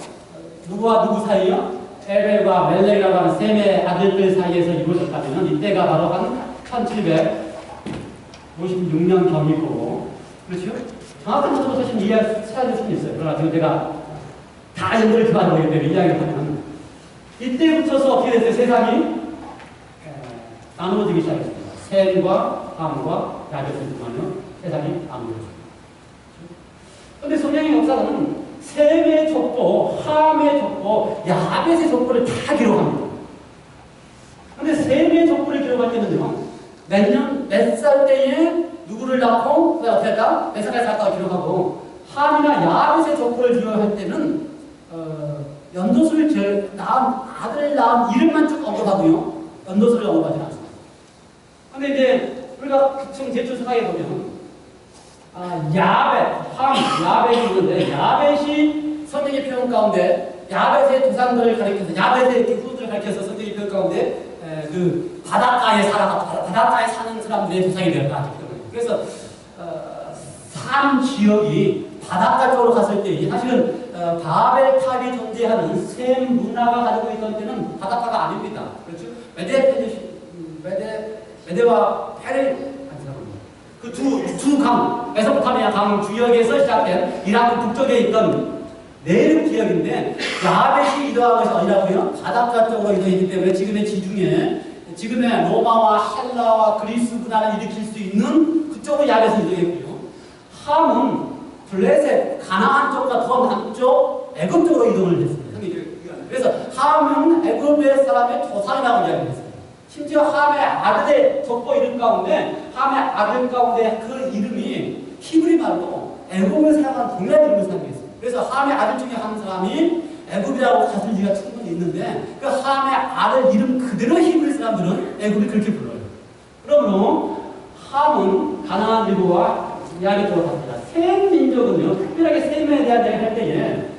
누구와 누구 사이요? 에벨과 멜렉이라고 하는 셈의 아들들 사이에서 이루어졌다면 이때가 바로 한 1756년 경일 거고, 그렇죠? 정확한 것으로 사실 이해할 수는 있어요. 그러나 지금 제가 다 연결을 기반으로 하기 때문에 이야기를 하면 이때부터서 어떻게 됐어요? 세상이 나누어지기 시작했습니다. 셈과 함과 야벳을 통하여 세상이 나누어졌습니다. 그런데 성경의 역사는 셈의 족보, 함의 족보, 야벳의 족보를 다 기록합니다. 그런데 셈의 족보를 기록할 때는요, 몇 살 때에 누구를 낳고 어떻게 할까? 몇 살까지 살까 기록하고, 함이나 야벳의 족보를 기록할 때는 연도수를 아들을 낳은 이름만 쭉 언급하고요, 연도수를 언급하지 않습니다. 그런데 이제 우리가 제출서상에 보면 야벳이 있는데 야벳이 성경의 표현 가운데 야벳의 조상들을 가리켜서 야벳의 후손들을 가리켜서 성경의 표현 가운데 그 바닷가에 사는 사람들의 조상이 되었다. 그래서 산 지역이 바닷가 쪽으로 갔을 때 사실은 바벨탑이 존재하는 셈 문화가 가지고 있던 때는 바닷가가 아닙니다. 그렇죠? 메데와 페레 그 두 강, 메소포타미아 강 주역에서 시작된 이라크 북쪽에 있던 내륙 지역인데 야벳이 이동한 것이 어디라고요? 바닷가 쪽으로 이동했기 때문에 지금의 지중해, 지금의 로마와 헬라와 그리스 문화를 일으킬 수 있는 그쪽으로 야벳이 이동했고요. 함은 블레셋, 가나안 쪽과 더 남쪽 애굽 쪽으로 이동을 했습니다. 그래서 함은 애굽의 사람의 조상이라고 이야기했어요. 심지어 함의 아들의 족보 이름 가운데 함의 아들 가운데 그 이름이 히브리 말로 애굽을 사용한 동일한 이름을 사용했어요. 그래서 함의 아들 중에 한 사람이 애굽이라고 가질 리가 충분히 있는데 그 함의 아들 이름 그대로 히브리 사람들은 애굽을 그렇게 불러요. 그러므로 함은 가나안 일부와 이야기 들어갑니다. 셈 민족은요, 특별하게 셈에 대한 이야기를 할 때에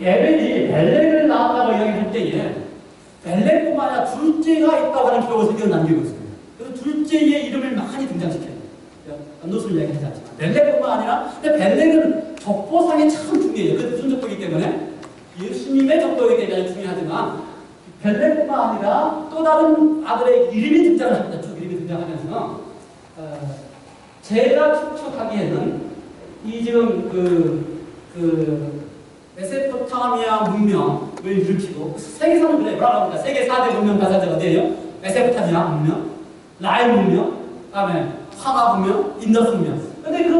에벨이 벨렉을 낳았다고 이야기할 때에 벨렉뿐만 아니라 둘째가 있다고 하는 기록을 성경에 남기고 있습니다. 그래서 둘째의 이름을 많이 등장시켜요. 연도수를 이야기하지 않지만 벨렉뿐만 아니라 근데 벨렉은 족보상에 참 중요해요. 그 무슨 족보이기 때문에 예수님의 족보이기 때문에 중요하지만 벨렉뿐만 아니라 또 다른 아들의 이름이 등장을 합니다. 쭉 이름이 등장하면서 제가 추측하기에는 이 지금 메소포타미아 문명을 일으키고 세계사는 그래 뭐라고 합니까? 세계 4대 문명 가사제가 어디예요? 메소포타미아 문명, 나일 문명, 그다음에 화마 문명, 인더스 문명. 근데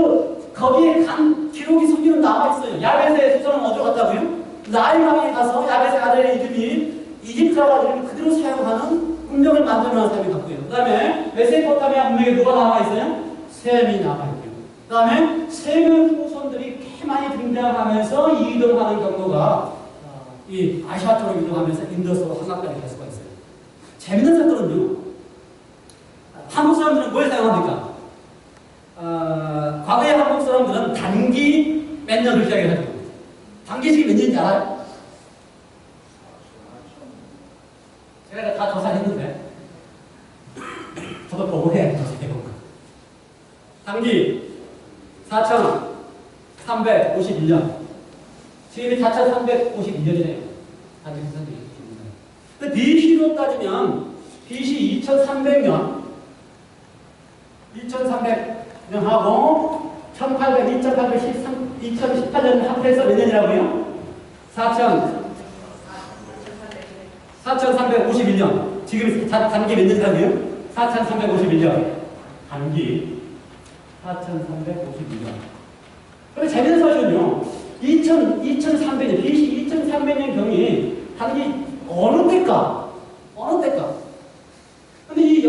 거기에 간 기록이 성경은 남아 있어요. 야벳의 수선은 어디로 갔다고요? 나일 강에 가서 야벳의 아들의 이름이 이집트라고 이름을 그대로 사용하는 문명을 만들어놓은 사람이 갔고요. 그다음에 메소포타미아 문명에 누가 남아 있어요? 셈이 남아 있고요. 그다음에 셈의 후손들이 꽤 많이 등장하면서 이동하는 경로가 이 아시아 쪽으로 이동하면서 인도스로 한강까지 갈 수가 있어요. 재밌는 사건은요. 한국 사람들은 뭘 사용합니까? 과거에 한국 사람들은 단기 몇 년을 시작해가지고 단기식이 몇 년인지 알아요? 제가 다 조사했는데 저도 보고 해야 조사해보고 단기 4,351년 지금이 4,351년이네요. 단기 계산이. 근데 BC로 따지면 BC 2,300년 2,300년하고 1813, 2018년 합해서 몇 년이라고요? 4,351년. 지금 단기 몇 년이라고요? 4,351년. 단기 4,351년. 그런데 재밌는 사실은요. 2300년, BC 2300년 경이 단기 어느 때까? 근데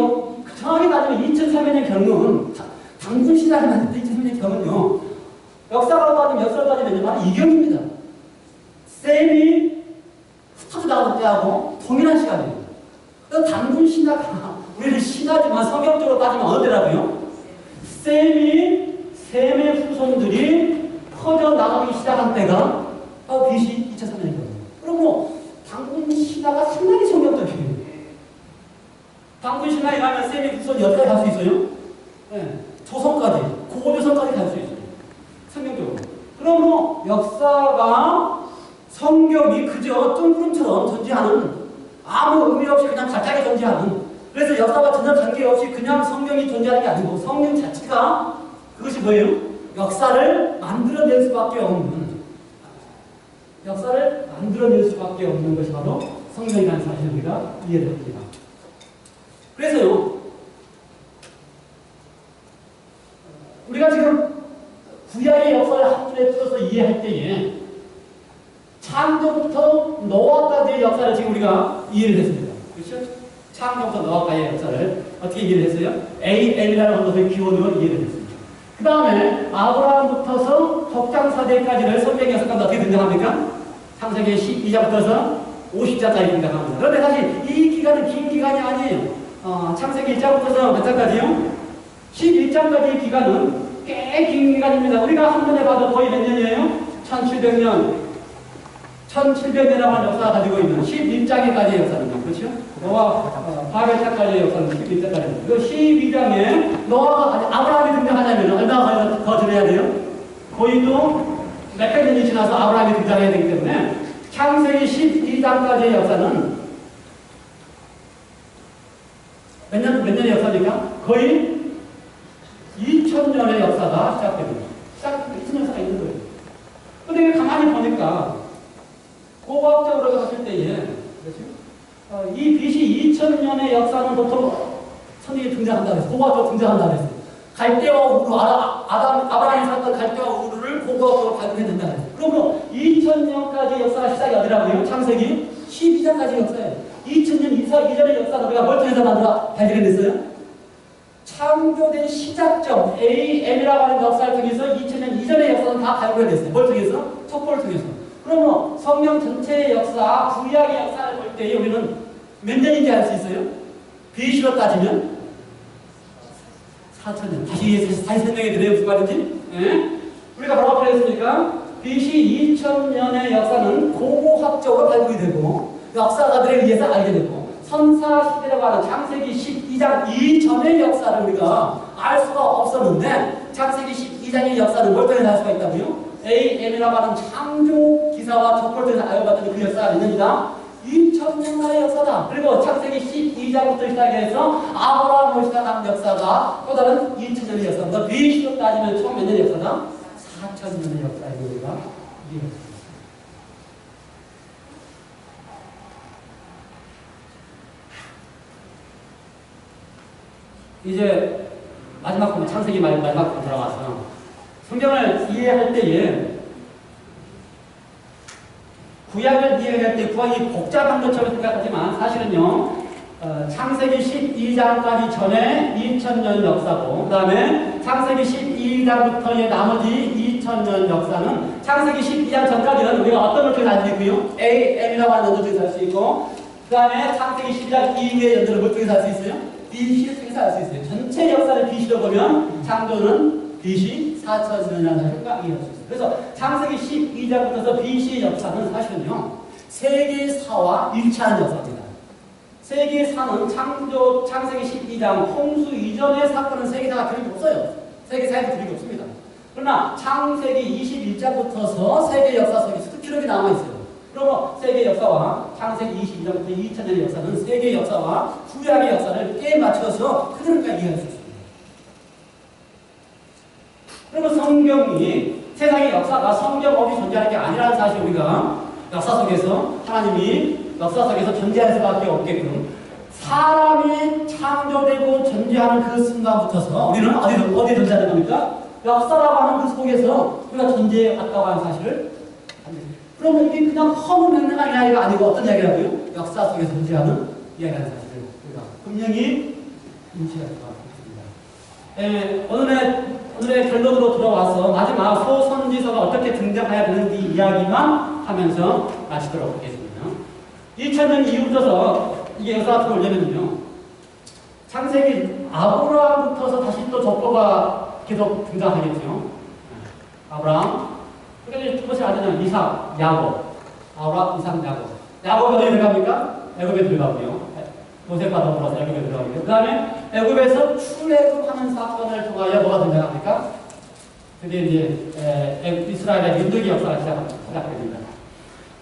정확히 따지면 2300년 경은 당군 시대를 만들 때 2300년 경은요. 역사로 따지면 바로 이경입니다. 셈이 스타트 나갈 때하고 동일한 시간이에요. 당군 신화가 우리는 신화지만 성경적으로 따지면 어느 때라고요? 셈의 후손들이 퍼져나가기 시작한 때가 BC 2003년이거든요. 그럼 당군 신화가 상당히 성경적이에요. 당군 신화에 가면 셈의 후손이 여기까지 갈 수 있어요? 네. 조선까지, 고조선까지 갈 수 있어요. 성경적으로. 그러므로 역사가 성경이 그저 뜬구름처럼 존재하는 아무 의미 없이 그냥 갑자기 존재하는 그래서 역사와 전혀 관계없이 그냥 성경이 존재하는 게 아니고 성경 자체가 그것이 뭐예요? 역사를 만들어낼 수밖에 없는 것이 바로 성경이라는 사실을 우리가 이해를 합니다. 그래서요 우리가 지금 구약의 역사를 한 줄에 풀어서 이해할 때에 창조부터 노아까지의 역사를 지금 우리가 이해를 했습니다. 그렇죠? 창조부터 노아까지의 역사를 어떻게 이해를 했어요? AL이라는 언어의 기원으로 이해를 했습니다. 그 다음에 아브라함부터서 족장사대까지를 성경의 역사가 어떻게 등장합니까? 창세기 12장부터서 50장까지 등장합니다. 그런데 사실 이 기간은 긴 기간이 아니에요. 창세기 1장부터 몇 장까지요? 11장까지의 기간은 꽤 긴 기간입니다. 우리가 한눈에 봐도 거의 몇 년이에요? 1700년. 1700년이라고 하는 역사가 가지고 있는 11장에까지의 역사는요. 그렇죠? 노아, 바벨탑까지의 역사는 11장까지입니다. 그 12장에 노아가, 아브라함이 등장하려면 얼마나 더 지내야 돼요? 거의 또 몇백 년이 지나서 아브라함이 등장해야 되기 때문에 창세기 12장까지의 역사는 몇 년의 역사니까? 거의 2000년의 역사가 시작됩니다. 2000년 역사가 있는 거예요. 근데 가만히 보니까 고고학적으로 봤을 때에 이 BC 2000년의 역사는 보통 선생님이 등장한다고 했어요. 고고학적으로 등장한다고 했어요. 갈대와 우르, 아브라함이 살았던 갈대와 우르를 고고학적으로 발견했는다. 그러면 2000년까지 역사가 시작이 어디라고요? 창세기 12장까지 역사예요. 2000년 이전의 역사는 우리가 뭘 통해서 발견했어요? 창조된 시작점 AM이라고 하는 역사를 통해서 2000년 이전의 역사는 다 발견됐어요. 뭘 통해서? 척보를 통해서. 그러면 성경 전체의 역사, 구약의 역사를 볼 때 우리는 몇 년인지 알 수 있어요? BC로 따지면 4000년. 다시 설명해 드려요. 무슨 말인지? 예? 우리가 뭐라고 그랬습니까? BC 2000년의 역사는 고고학적으로 발굴이 되고 역사가들에 의해서 알게 되고 선사시대라고 하는 창세기 12장 이전의 역사를 우리가 알 수가 없었는데 창세기 12장의 역사는 뭘 통해서 알 수가 있다고요? AM이라고 하는 창조 기사와 척보를 통해서 알고봤더니 그 역사가 몇 년이다? 2000년간의 역사다. 그리고 창세기 12장부터 시작해서 아브라함으로 시작하는 역사가 또 다른 2000년의 역사입니다. BC로 따지면 총 몇 년의 역사다? 4000년의 역사에 우리가 이해했습니다. 이제 마지막 부분, 창세기 마지막 부분 들어가서 성경을 이해할 때에 구약을 이해할 때 구약이 복잡한 것처럼 생각하지만 사실은요 창세기 12장까지 전에 2000년 역사고 그 다음에 창세기 12장부터의 나머지 2000년 역사는 창세기 12장 전까지는 우리가 어떤 걸 통해서 알 수 있고요? AM이라고 하는 연도를 통해서 알 수 있고 그 다음에 창세기 12장 이후의 연도를 뭘 통해서 알 수 있어요? BC를 통해서 알 수 있어요. 전체 역사를 BC로 보면 창조는 BC 4000년이라는 사실과 이해할 수 있어요. 그래서 창세기 12장부터 BC 역사는 사실은요 세계사와 일치하는 역사입니다. 세계사는 창세기 12장 홍수 이전의 사건은 세계사가 기록이 없어요. 세계사에도 기록이 없습니다. 그러나 창세기 21장부터서 세계 역사 속에 수 기록이 남아있어요. 그러면 세계 역사와 창세기 22장부터 2000년의 역사는 세계 역사와 구약의 역사를 꽤 맞춰서 그대로까지 이해할 수 있습니다. 그리고 성경이 세상의 역사가 성경 없이 존재하는 게 아니라는 사실 우리가 역사 속에서 하나님이 역사 속에서 존재할 수밖에 없게끔 사람이 창조되고 존재하는 그 순간부터서 우리는 어디에 존재하는 겁니까? 역사라고 하는 그 속에서 우리가 존재해 왔다고 하는 사실을 그러면 이게 그냥 허무맹랑한 이야기가 아니고 어떤 이야기라고요? 역사 속에서 존재하는 이야기라는 사실을 우리가 분명히 인식할 수가 있습니다. 오늘의 결론으로 들어와서 마지막 소선지서가 어떻게 등장해야 되는지 이야기만 하면서 마치도록 하겠습니다. 2000년 이후부터 이게 역사가 들어오려면요. 창세기 아브라함부터서 다시 또 족보가 계속 등장하겠죠. 아브라함, 그러니까 두 번째 아들은 이삭, 야곱. 아브라함, 이삭, 야곱. 야곱이 어디에 들어갑니까? 애굽에 들어가고요. 모세과 더불어서 애굽에 들어가고요. 그 다음에 애굽에서 출애굽하는 사건을 통하여 뭐가 등장합니까? 그게 이제 이스라엘의 민족의 역사가 시작됩니다.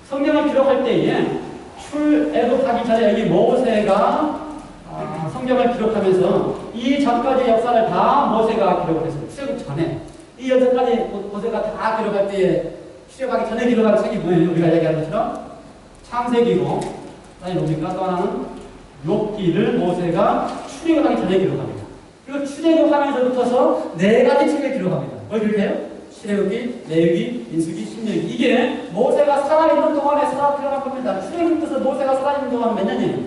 성경을 기록할 때에 출애굽하기 전에 여기 모세가 성경을 기록하면서 이 전까지 역사를 다 모세가 기록을 했습니다. 출애굽 전에 이 여전까지 모세가 다 기록할 때에 출애굽하기 전에 기록한 책이 뭐예요? 우리가 얘기한 것처럼 창세기고 그다음에 뭡니까? 또 하나는 욥기를 모세가 출애굽하기 전에 기록합니다. 그리고 출애굽하면서부터서 네 가지 책을 기록합니다. 뭘 기록해요? 출애굽기, 레위기, 민수기, 신명기. 이게 모세가 살아있는 동안에 들어간 겁니다. 출애굽부터 모세가 살아있는 동안은 몇 년이에요?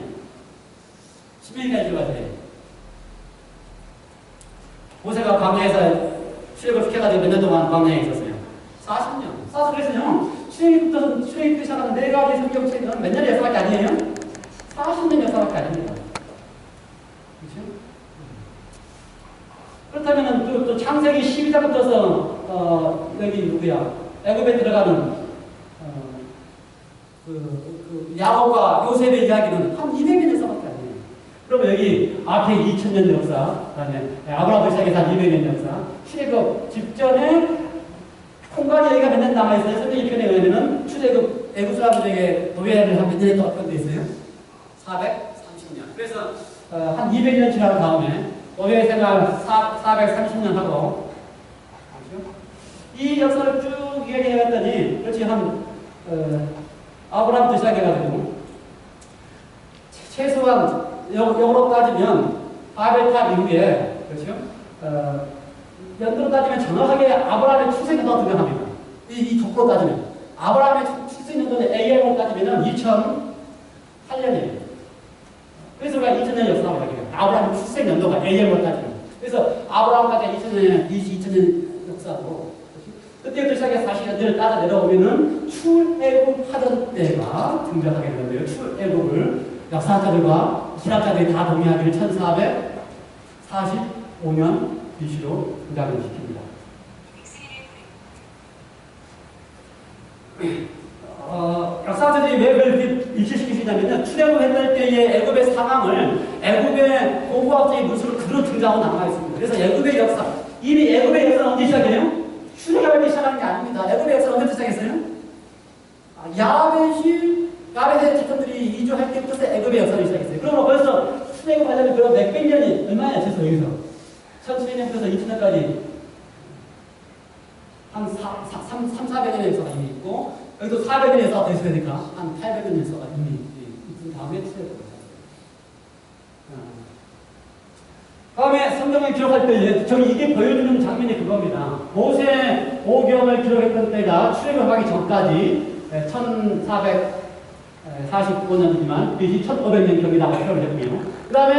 신명기까지 들어가야 돼요. 모세가 광야에서 출애굽 시켜가지고 몇 년 동안 광야에 있었어요? 40년. 그래서요, 출애굽부터 시작하는 네 가지 성경책은 몇 년의 역사밖에 아니에요? 40년 역사밖에 아닙니다. 그렇죠? 그렇다면 또 창세기 12장부터서 여기 누구야? 애굽에 들어가는 야곱과 요셉의 이야기는 한 200년에서밖에 안 돼요. 그러면 여기 앞에 2000년 역사, 그다음에 아브라함부터 시작해서 한 200년 역사, 출애굽 직전에 공간 얘기가 몇 년 남아있어요. 성경 1편에 의하면 출애굽 애굽 사람들에게 노예를 한 몇 년에 떠왔던 데 있어요? 430년. 그래서 한 200년 지난 다음에 노예 생활 430년 하고, 그렇죠? 이 역사를 쭉 이야기해봤더니, 그렇지, 아브라함부터 시작해가지고, 최소한, 영어로 따지면, 바벨탑 이후에, 그렇죠? 연도로 따지면 정확하게 아브라함의 출생연도가 등장합니다. 이 족보로 따지면. 아브라함의 출생연도는 AM으로 따지면 2008년이에요. 그래서 우리가 2000년 역사라고 하기로 아브라함의 출생연도가 AM으로 따지면. 그래서 아브라함까지 2000년 역사도 그때부터 시작해서 40년을 따라 내려오면은 출애굽하던 때가 등장하게 되는데요. 출애굽을 역사학자들과 신학자들이 다 동의하기를 1445년 BC로 등장을 시킵니다. 역사자들이 왜 그렇게 일치시키시냐면요. 출애굽했을 때의 애굽의 상황을 애굽의 고고학적인 문서로 그대로 등장하고 남아있습니다. 그래서 애굽의 역사, 이미 애굽의 역사는 언제 시작해요? 출애굽할 때 시작하는 게 아닙니다. 애굽의 역사는 언제 시작했어요? 야벳의 자손들이 이주할 때부터 애굽의 역사를 시작했어요. 그러면 벌써 출애굽하려면 그럼 몇백 년이 얼마야? 최소 여기서 1700년부터 2000년까지 한 400년의 역사가 이미 있고, 여기도 400년의 역사가 더 있어야 되니까 한 800년의 역사가 이미 있은 다음에 출애굽을 다음에 성경을 기록할 때 저기 이게 보여주는 장면이 그겁니다. 모세 오경을 기록했던 때가 출애굽하기 전까지 1445년이지만 BC 1500년경이라고 기록을 했고요. 그 다음에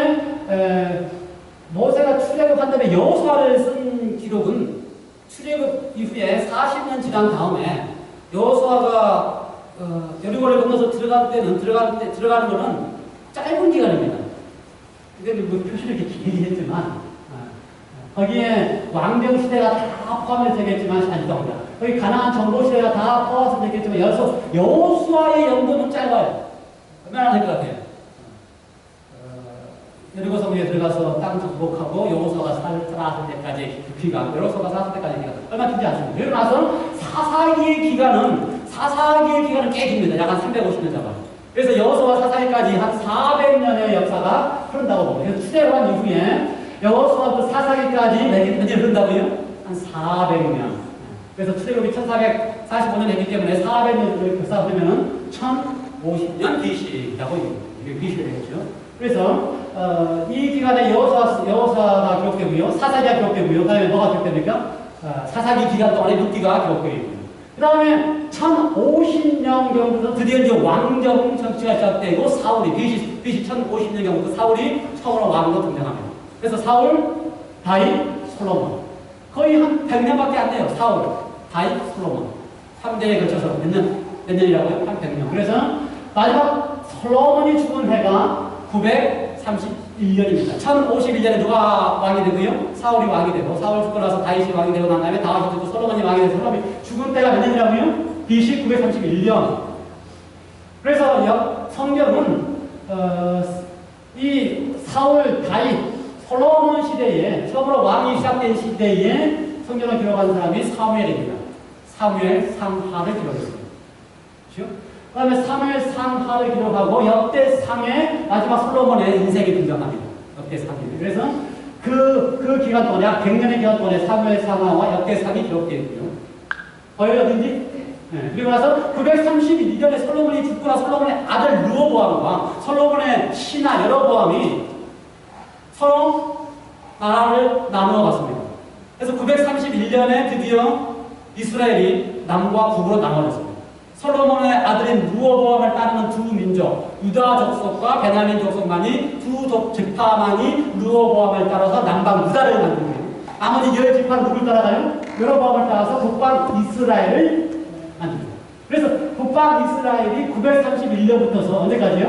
모세가 출애굽한 다음에 여호수아를 쓴 기록은 출애굽 이후에 40년 지난 다음에 여호수아가 여리고를 건너서 들어가는 거는 짧은 기간입니다. 이게 뭐 표시를 이렇게 길게 했지만 거기에 왕정 시대가 다 포함이 되겠지만 아니다. 거기 가나안 정복 시대가 다 포함이 되겠지만 여호수아의 연도는 짧아요. 얼마나 될 것 같아요? 여리고 성에 들어가서 땅 정복하고 여호수아가 살아날 때까지 그 기간, 여호수아가 살아날 때까지 기간 얼마 길지 않습니다. 그리고 나서 사사기의 기간은 꽤 깁니다. 약 한 350년 잡아요. 그래서 여호수아 사사기까지 한 400년의 역사가 흐른다고 봅니다. 그래서 출애굽한 이후에 여호수아부터 사사기까지 몇 년 흐른다고요? 한 400년. 그래서 출애굽이 1445년 했기 때문에 400년 역사 흐르면 1050년 BC라고 이게 BC가 되겠죠. 그래서 이 기간에 여호수아가 기록되고요, 사사기가 기록되고요. 그다음에 뭐가 기록됩니까? 사사기 기간 동안에 룻기가 기록되어 있고요. 그 다음에 1050년경부터 드디어 이제 왕정 정치가 시작되고 사울이 BC 1050년경부터 사울이 처음으로 왕으로 등장합니다. 그래서 사울, 다윗, 솔로몬 거의 한 100년밖에 안 돼요. 사울, 다윗, 솔로몬 3대에 걸쳐서 몇 년이라고요? 한 100년. 그래서 마지막 솔로몬이 죽은 해가 931년입니다. 1051년에 누가 왕이 되고요? 사울이 왕이 되고, 사울 죽고 나서 다윗이 왕이 되고 난 다음에 다윗이 죽고 솔로몬이 왕이 돼서 솔로몬이 죽은 때가 몇 년이라고요? BC 931년. 그래서 성경은 이 사울, 다윗, 솔로몬 시대에 처음으로 왕이 시작된 시대에 성경을 기록한 사람이 사무엘입니다. 사무엘 상하를 기록했습니다. 그렇죠? 그 다음에 사무엘 상하를 기록하고 역대상에 마지막 솔로몬의 인생이 등장합니다. 역대상이. 그래서 그 기간 동안에 약 100년의 기간 동안에 사무엘 상하와 역대상이 기록되어 있고요. 보여요, 어딘지? 네. 그리고 나서 932년에 솔로몬이 죽고 나서 솔로몬의 아들 르호보암과 솔로몬의 신하 여로보암이 서로 나라를 나누어 갔습니다. 그래서 931년에 드디어 이스라엘이 남과 북으로 나눠졌습니다. 솔로몬의 아들인 르호보암을 따르는 두 민족, 유다 족속과 베냐민 족속만이 두 지파만이 르호보암을 따라서 남방 유다를 만듭니다. 나머지 10지파는 누굴 따라가요? 여로보암을 따라서 북방 이스라엘을 만듭니다. 그래서 북방 이스라엘이 931년부터서 언제까지요?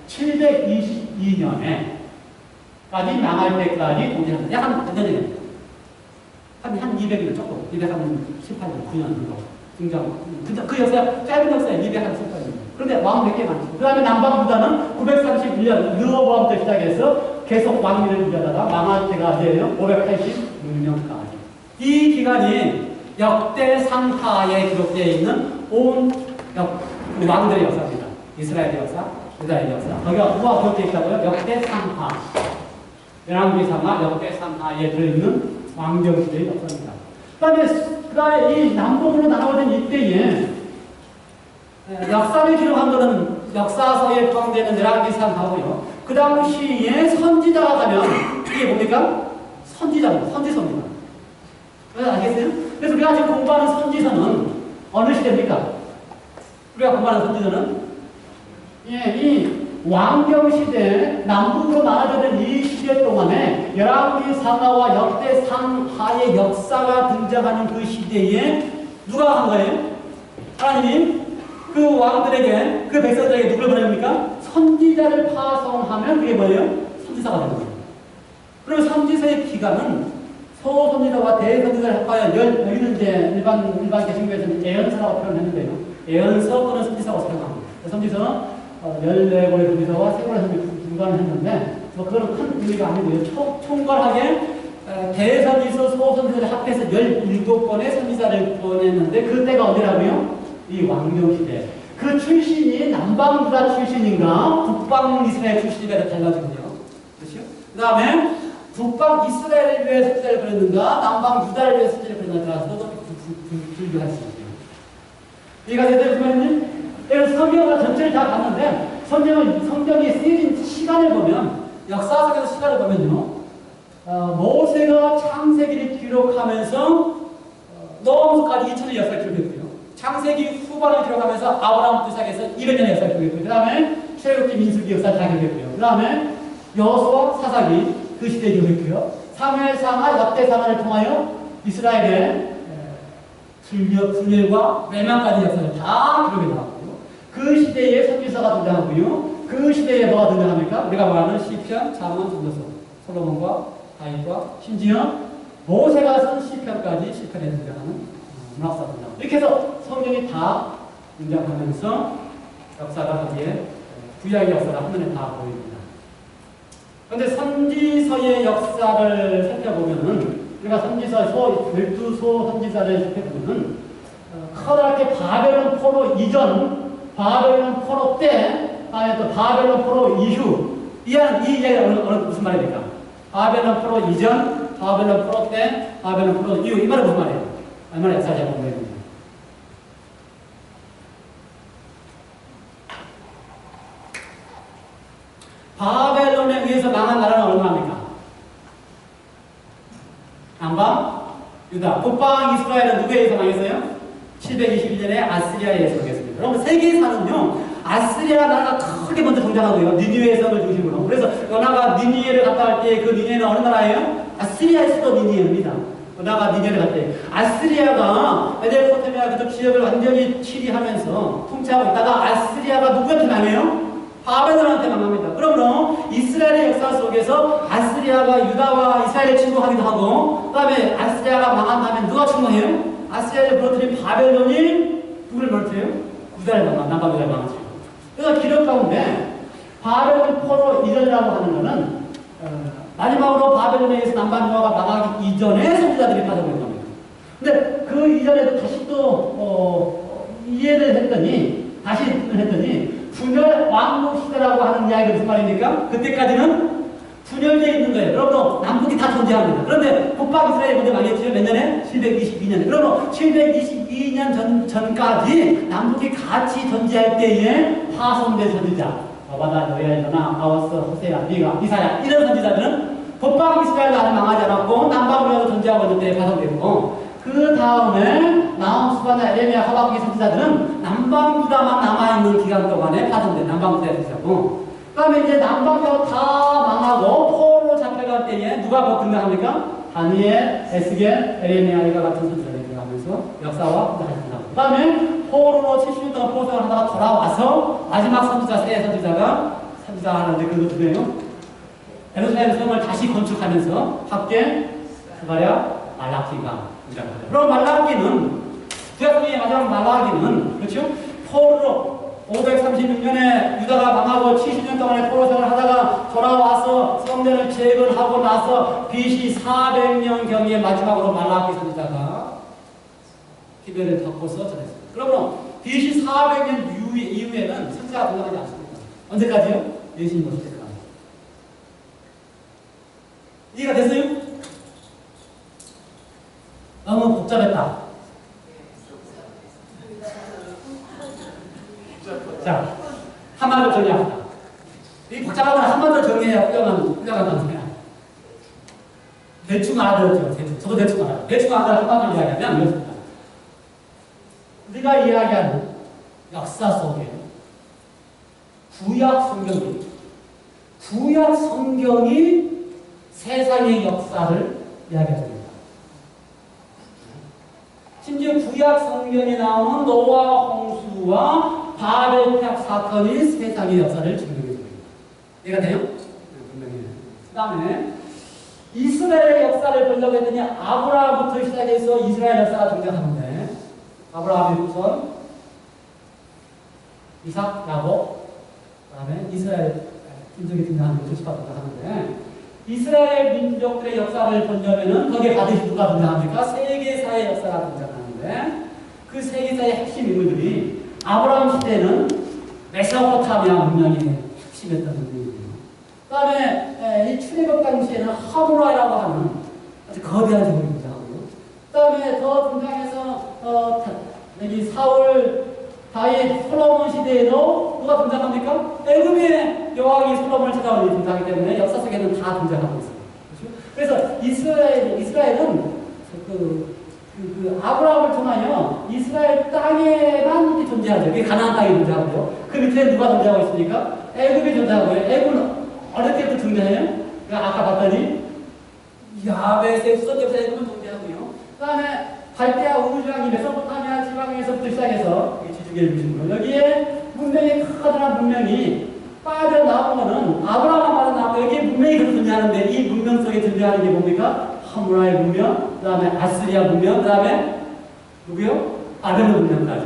722년에 망할 때까지 동일합니다. 약한 몇 년이에요? 한 200년 조금, 218년, 9년 정도 등장. 그 역사, 짧은 역사에 218년. 그런데 왕 몇 개 많죠. 그 다음에 남방유다는 931년 르호보암부터 시작해서 계속 왕위를 유지하다가 망할 때가 이제요 586년까지. 이 기간이 역대상하에 기록되어 있는 온 왕들의 역사입니다. 이스라엘의 역사, 유다의 역사. 거기가 뭐가 기록되어 있다고요? 역대상하. 열왕기상하, 역대상하에 들어있는 왕정시대의 역사입니다. 그 다음에 이 남북으로 나눠진 이때에 역사를 기록한 것은 역사서에 포함되는 열왕기상하고요. 그 당시에 선지자가 가면 이게 뭡니까? 선지자입니다. 선지서입니다. 알겠어요? 그래서 우리가 지금 공부하는 선지서는 어느 시대입니까? 우리가 공부하는 선지서는 이 왕정시대 남북으로 나눠지는 이 시대 동안에 열왕기상하와 역대상하의 역사가 등장하는 그 시대에 누가 한 거예요? 하나님이 그 왕들에게, 그 백성들에게 누구를 보냅니까? 선지자를 파송하면 그게 뭐예요? 선지자가 되는 거예요. 그러면 선지서의 기간은 소선지자와 대선지자를 합하여 여기는 이제 일반 개신교에서는 예언서라고 표현했는데요. 예언서 또는 선지서라고 사용합니다. 선지서는 14권의 선지서와 3권의 선지서 중간을 했는데 그거는 큰 의미가 아니고요. 총괄하게 대선지서, 소선지서를 합해서 17권의 선지자를 보냈는데 그때가 어디라고요? 이 왕정시대. 그 출신이 남방유다 출신인가 북방 이스라엘 출신인가 달라지군요. 그렇죠? 그 다음에 북방 이스라엘을 위해 선지자를 보냈는가 남방 유다를 위해 선지자를 보냈는가 따라서 분류할 수 있어요. 이해가 되세요? 그러면 성경을 전체를 다 봤는데 성경이 쓰여진 시간을 보면 역사상에서 시간을 보면요 모세가 창세기를 기록하면서 노아까지 2000년 역사를 기록했고요. 창세기 후반을 기록하면서 아브라함부터 시작해서 200년의 역사를 기록했고요. 그 다음에 출애굽기 민수기 역사를 다 기록했고요. 그 다음에 여호수아 사사기 그 시대에 기록했고요. 사무엘상하 역대상하를 통하여 이스라엘의 분열과 멸망까지 역사를 다 기록해 나왔고요. 그 시대에 선지서가 등장하고요. 그 시대에 뭐가 등장합니까? 우리가 말하는 시편, 잠언, 전도서, 솔로몬과 다윗과 심지어 모세가 쓴 시편까지 시편에 등장하는 문학사 등장. 이렇게 해서 성경이 다 등장하면서 역사가 거기에 구약의 역사가 한눈에 다 보입니다. 그런데 선지서의 역사를 살펴보면은 우리가 선지서 12소 선지서를 살펴보면은 커다랗게 바벨론 포로 이전, 바벨론 포로 때, 아니 또 바벨론 포로 이후 이 이야기가 무슨 말입니까? 바벨론 포로 이전, 바벨론 포로 때, 바벨론 포로 이후 이 말은 무슨 말이에요? 얼마나 역사를 잘 공부해야 됩니다. 바벨론에 의해서 망한 나라는 얼마입니까? 남방, 유다. 북방 이스라엘은 누구에 의해서 망했어요? 721년에 아스리아에 의해서 망했습니다. 여러분 세계사는요 아스리아 나라가 크게 먼저 등장하고요. 니느웨 성을 중심으로. 그래서 요나가 니느웨를 갔다 할 때 그 니느웨는 어느 나라예요? 아스리아의 수도 니느웨입니다. 요나가 니느웨를 갔다 때 아스리아가 메소포타미아 그쪽 지역을 완전히 치리하면서 통치하고 있다가 아스리아가 누구한테 망해요? 바벨론한테 망합니다. 그러므로 이스라엘의 역사 속에서 아스리아가 유다와 이스라엘을 침공하기도 하고 그 다음에 아스리아가 망한 다음에 누가 침공해요? 아스리아를 무너뜨린 바벨론이 누구를 무너뜨려요? 유다를 망한, 남방 유다를 망하죠. 그래서 기록 가운데 바벨론 포로 이전이라고 하는 것은 마지막으로 바벨론에 의해서 남방 유다가 망하기 이전에 선지자들이 파송된 겁니다. 근데 그 이전에도 다시 또 이해를 했더니 분열 왕국 시대라고 하는 이야기가 무슨 말입니까? 그때까지는 분열되어 있는 거예요. 여러분 남북이 다 존재합니다. 그런데 북방 이스라엘이 먼저 망했죠. 몇 년에? 722년에. 그러면 722년 전까지 남북이 같이 존재할 때에 파송된 선지자 여바다, 요엘, 요나, 아모스, 호세아, 미가, 이사야 이런 선지자들은 북방 이스라엘 나라는 망하지 않았고 남방 유다도 존재하고 있는 때에 파송됐고 그 다음에 나훔, 스바냐, 에레미야, 하박국의 선지자들은 남방 유다만 남아있는 기간 동안에 파송된 남방 유다의 선지자고 그 다음에 이제 남방 유다가 다 망하고 포로로 잡혀갈 때에 누가 곧 등장합니까? 다니엘, 에스겔, 에레미야가 같은 선지자들이 등장하면서 역사와 다시 등장합니다. 그 다음에 포로로 70년 동안 포로생활을 하다가 돌아와서 마지막 선지자, 새 선지자가 선지자 하나 이제 그거 누구예요? 예루살렘 성을 다시 건축하면서 학계 스가랴 말라기가 등장합니다. 그럼 말라기는 구약성경의 마지막 말라기는 그렇죠? 포로로 536년에 유다가 망하고 70년 동안의 포로 생활을 하다가 돌아와서 성전을 재건하고 나서 BC 400년경에 마지막으로 말라기 선지자가 기별을 덮고서 전했습니다. 그러면 BC 400년 이후에는 선지자가 등장하지 않습니다. 언제까지요? 예수님 오실 때까지. 이해가 됐어요? 너무 복잡했다. 자, 한마디로 정리합니다. 이 복잡한 건 한마디로 정리해야 훌륭한 단어야. 대충 알아들었죠? 대충. 저도 대충 알아요. 대충 알아들어 한마디로 이야기하면 이렇습니다. 우리가 이야기하는 역사 속에 구약 성경이 세상의 역사를 이야기합니다. 심지어 구약 성경에 나오는 노아 홍수와 바벨탑 사건이 세상의 역사를 증명해 줍니다. 이해가 돼요? 네, 분명히. 그 다음에 이스라엘의 역사를 보려고 했더니 아브라함부터 시작해서 이스라엘 역사가 등장하는데 아브라함의 후손 이삭, 야곱, 그 다음에 이스라엘 민족이 등장하는 게 조시가 등장하는데 이스라엘 민족들의 역사를 보려면은 거기에 반드시 누가 등장합니까? 세계사의 역사가 등장하는데 그 세계사의 핵심 인물들이 아브라함 시대에는 메소포타미아 문명이 핵심이었던 문명이고요. 그 다음에 이 출애굽 당시에는 하물라이라고 하는 아주 거대한 제국이 등장하고요. 그 다음에 더 등장해서 여기 사울, 다윗, 솔로몬 시대에도 누가 등장합니까? 애굽의 여왕이 솔로몬을 찾아오는 일이 등장하기 때문에 역사 속에는 다 등장하고 있어요. 그렇죠? 그래서 이스라엘은 아브라함을 통하여 이스라엘 땅에만 이렇게 존재하죠. 그게 가나안 땅이 존재하고요. 그 밑에 누가 존재하고 있습니까? 애굽이 존재하고요. 애굽은 어느 때부터 존재해요? 아까 봤더니 야벳의 후손부터 애굽은 존재하고요. 그 다음에 갈대아 우르주왕이 메소포타미아 지방에서부터 시작해서 지중해를 주신 거예요. 여기에 문명이 커다란 문명이 빠져나오면은 아브라함 빠져나오고 여기에 문명이 계속 존재하는데 이 문명 속에 존재하는 게 뭡니까? 하물라의 문명, 그 다음에 아스리아 문명, 그 다음에 누구요? 바벨론 문명까지.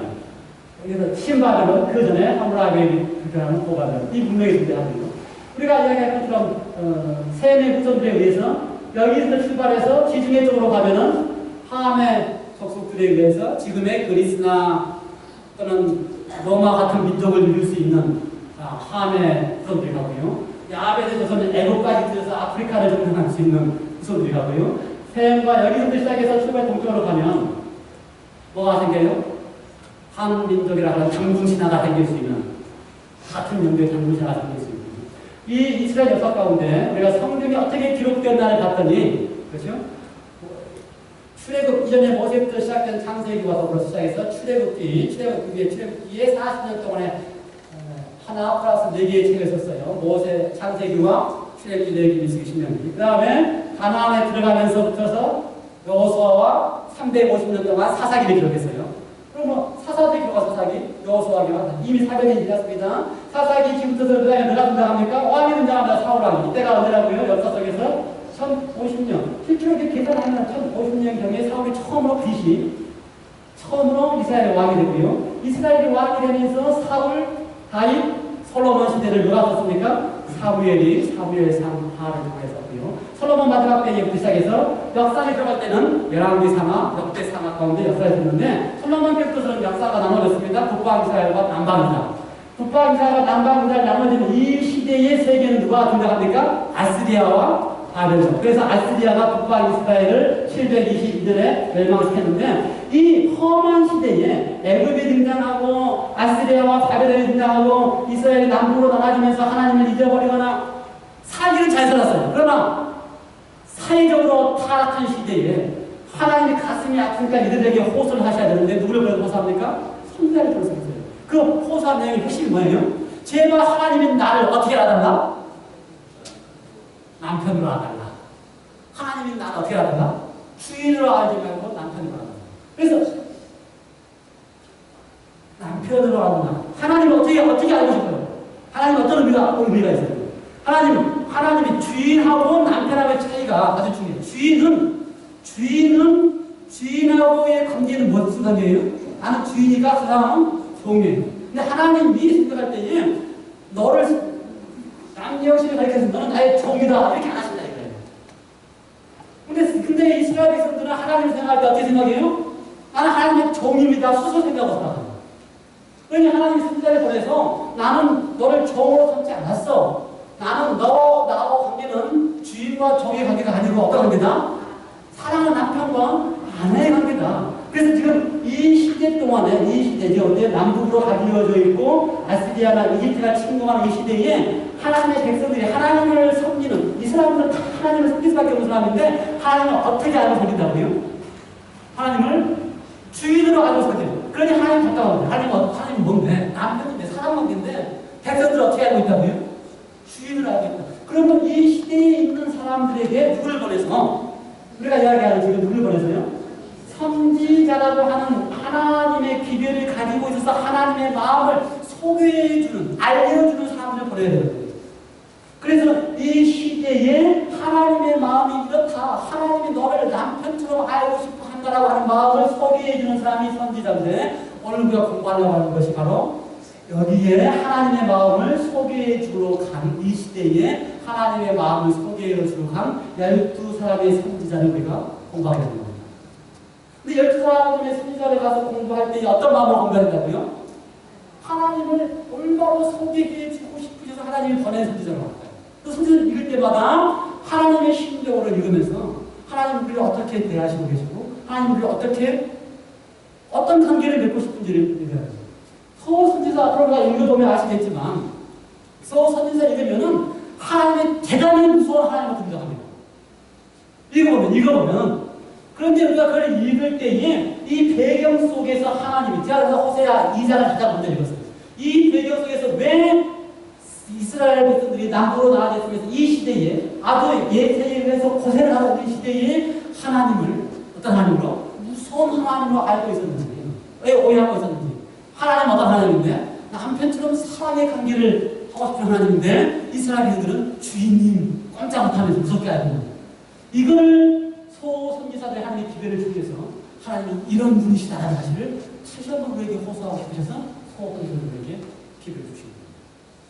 여기서 신바벨론, 그 전에 하물라의 등장하는 고바벨론, 이 문명이 존재하는 거. 우리가 이야기한 것처럼 셈의 후손들에 의해서 여기서 출발해서 지중해 쪽으로 가면은 함의 속속들에 의해서 지금의 그리스나 또는 로마 같은 민족을 이룰 수 있는 함의 후손들이 가고요. 야벳의 조선은 애국까지 들어서 아프리카를 점령할 수 있는 후손들이 가고요. 셈과 여기서부터 시작해서 출발 동쪽으로 가면 뭐가 생겨요? 한 민족이라 하는 장군신화가 생길 수 있는 같은 용도의 장군신화가 생길 수 있는 이 이스라엘 역사 가운데 우리가 성경이 어떻게 기록되었나를 봤더니 그렇죠? 출애굽 이전에 모세부터 시작된 창세기와 더불어 시작해서 출애굽기에 40년 동안에 하나 플러스 4개의 책을 썼어요. 모세 창세기와 출애굽기, 레위기, 민수기, 신명기. 그 다음에 가나안에 들어가면서부터서 여호수아와 350년 동안 사사기를 기록했어요. 그럼 사사기 기록한 사사기, 여호수아기와 이미 400년이 지났습니다. 사사기 지금부터 그다음에 누가 등장합니까? 왕이 등장합니다. 사울왕이. 이때가 언제라고요? 역사 속에서 1050년. 실제로 이렇게 계산하면 1050년경에 사울이 처음으로 이스라엘 왕이 되고요. 이스라엘이 왕이 되면서 사울, 다윗, 솔로몬 시대를 누가 썼습니까? 사무엘상 하를 통해서고요. 솔로몬 마지막 때부터 시작해서 역사에 들어갈 때는 열왕기 상하, 역대 상하 가운데 역사에 들었는데 솔로몬 때부터는 역사가 나눠졌습니다. 북방 이스라엘과 남방 이스라엘. 북방 이스라엘과 남방 이스라엘 나눠지는 이 시대의 세계는 누가 등장합니까? 아스리아와 바벨론. 그래서 아스리아가 북방 이스라엘을 722년에 멸망시켰는데 이 험한 시대에 애굽이 등장하고 아스리아와 바벨론이 등장하고 이스라엘이 남북으로 나눠지면서 하나님을 잊어버리거나 살기는 잘 살았어요. 그러나 사회적으로 타락한 시대에 하나님이 가슴이 아프니까 이들에게 호소를 하셔야 되는데 누구를 보내서 호소합니까? 선지자를 통해서 호소해요. 그 호소한 내용의 핵심이 뭐예요? 제발 하나님이 나를 어떻게 알아달라? 남편으로 알아달라. 하나님이 나를 어떻게 알아달라? 주인으로 알지 말고 남편으로 알아달라. 그래서 남편으로 알아달라. 하나님을 어떻게 알고 싶어요? 하나님 어떤 의미가 있어요? 하나님이 주인하고 남편하고의 차이가 아주 중요해요. 주인하고의 관계는 무슨 관계예요? 나는 주인이가 사랑하는 종이에요. 근데 하나님이 생각할 때에 너를 남녀시를 가리켜서 너는 나의 종이다 이렇게 안 하신다 이거예요. 근데 이스라엘 백성들은 하나님을 생각할 때 어떻게 생각해요? 나는 하나님의 종입니다. 스스로 생각하고 살아가요. 그러니 하나님이 선지자를 보내서 나는 너를 종으로 삼지 않았어. 나는 나와 관계는 주인과 종의 관계가 아니고 어떤 관계다? 사랑하는 남편과 아내의 관계다. 그래서 지금 이 시대 동안에 이 시대죠. 어때? 남북으로 가리워져 있고 아시리아나 이집트가 침공하는 이 시대에 하나님의 백성들이 하나님을 섬기는 이 사람들은 다 하나님을 섬길 수밖에 없는 사람인데 하나님을 어떻게 알고 섬긴다고요? 하나님을 주인으로 알고 섬겨요. 그러니 하나님 가까워요. 하나님은 뭔데? 남편인데 사랑관계인데 백성들을 어떻게 알고 있다고요? 주인으로 알고 있다. 그러면 이 시대에 있는 사람들에게 누구를 보내서 우리가 이야기하는 지금 누구를 보내서요? 선지자라고 하는 하나님의 기별을 가지고 있어서 하나님의 마음을 소개해주는, 알려주는 사람들을 보내야 되는 거예요. 그래서 이 시대에 하나님의 마음이 이렇다. 하나님이 너를 남편처럼 알고 싶어 한다라고 하는 마음을 소개해주는 사람이 선지자인데 오늘 우리가 공부하려고 하는 것이 바로 여기에 하나님의 마음을 소개해주러 간 이 시대에 하나님의 마음을 소개해주러 간 12사람의 선지자를 우리가 공부하게 됩니다. 근데 12사람의 선지자를 가서 공부할 때 어떤 마음으로 공부한다고요? 하나님을 올바로 소개해주고 싶으셔서 하나님이 보낸 선지자로 왔어요. 그 선지자를 읽을 때마다 하나님의 심정으로 읽으면서 하나님 우리를 어떻게 대하시고 계시고 하나님 우리를 어떤 관계를 맺고 싶은지를 읽어야죠. 선지자 앞으로 우리가 읽어보면 아시겠지만 선지자 읽으면은 하나님의 대단히 무서운 하나님을 등장합니다. 읽어보면 그런데 우리가 그걸 읽을 때에 이 배경 속에서 하나님이 제가 그래서 호세아 2장을 가장 먼저 읽었어요. 이 배경 속에서 왜 이스라엘 백성들이 남부로 나아졌으면서 이 시대에 아주 예세에서 고생을 하고 있는 시대에 하나님을 어떤 하나님으로? 무서운 하나님으로 알고 있었는지 왜 오해하고 있었는지 하나님 어떤 하나님인데 남편처럼 사랑의 관계를 하고 싶은 하나님인데 이스라엘 백성들은 주인님 꼼짝 못하면서 무섭게 알고 있는 이걸 선지자들이 하나님의 기별을 주기 위해서 하나님이 이런 분이시다라는 사실을 다시 한번 우리에게 호소하고 싶으셔서 선지자들에게 기별을 주십니다.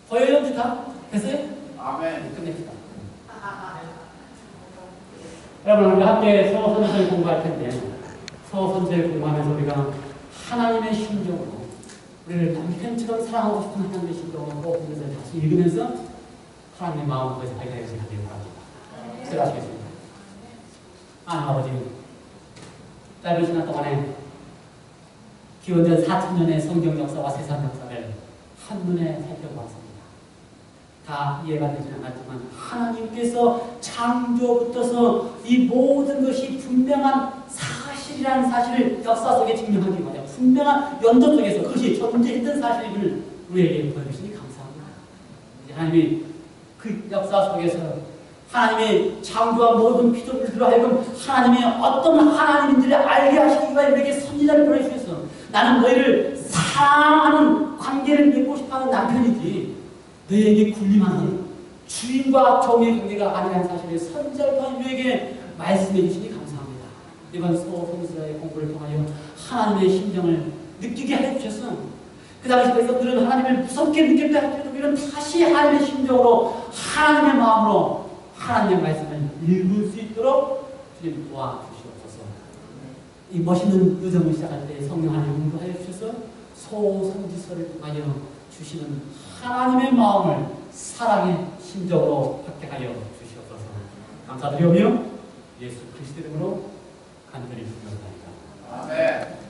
보여요? 이제 다? 됐어요? 아멘. 끝냅시다. 여러분 우리 함께 선지자를 공부할 텐데 선지자를 공부하면서 우리가 하나님의 심정으로 우리를 남편처럼 사랑하고 싶은 하나님의 심정으로 선지자를 다시 읽으면서 하나님의 마음을 발견하게 되길 바랍니다. 들어가시겠습니다. 아버지, 짧은 시간 동안에 기원전 4000년의 성경 역사와 세상 역사를 한눈에 살펴보았습니다. 다 이해가 되지는 않았지만 하나님께서 창조부터서 이 모든 것이 분명한 사실이라는 사실을 역사 속에 증명하기 위하여 분명한 연도 속에서 그것이 존재했던 사실임을 우리에게 보여주시니 감사합니다. 하나님이 그 역사 속에서 하나님의 창조와 모든 피조물들로 하여금 하나님의 어떤 하나님인지를 알게 하시기 위해 우리에게 선지자를 보내주셔서 나는 너희를 사랑하는 관계를 맺고 싶어하는 남편이지 너희에게 군림하는 주인과 종의 관계가 아니라는 사실을 선지자를 통해 우리에게 말씀해 주시니 감사합니다. 이번 선지자의 공부를 통하여 하나님의 심정을 느끼게 해주셔서 그 당시 백성들은 하나님을 무섭게 느꼈다 할지라도 우리는 다시 하나님의 심정으로 하나님의 마음으로 하나님의 말씀을 읽을 수 있도록 주님 도와주시옵소서. 이 멋있는 여정을 시작할 때 성령 하나님 인도하여 주셔서 소선지서를 통하여 주시는 하나님의 마음을 사랑의 심정으로 확대하여 주시옵소서. 감사드리오며 예수 그리스도 이름으로 간절히 부탁드립니다. 아멘.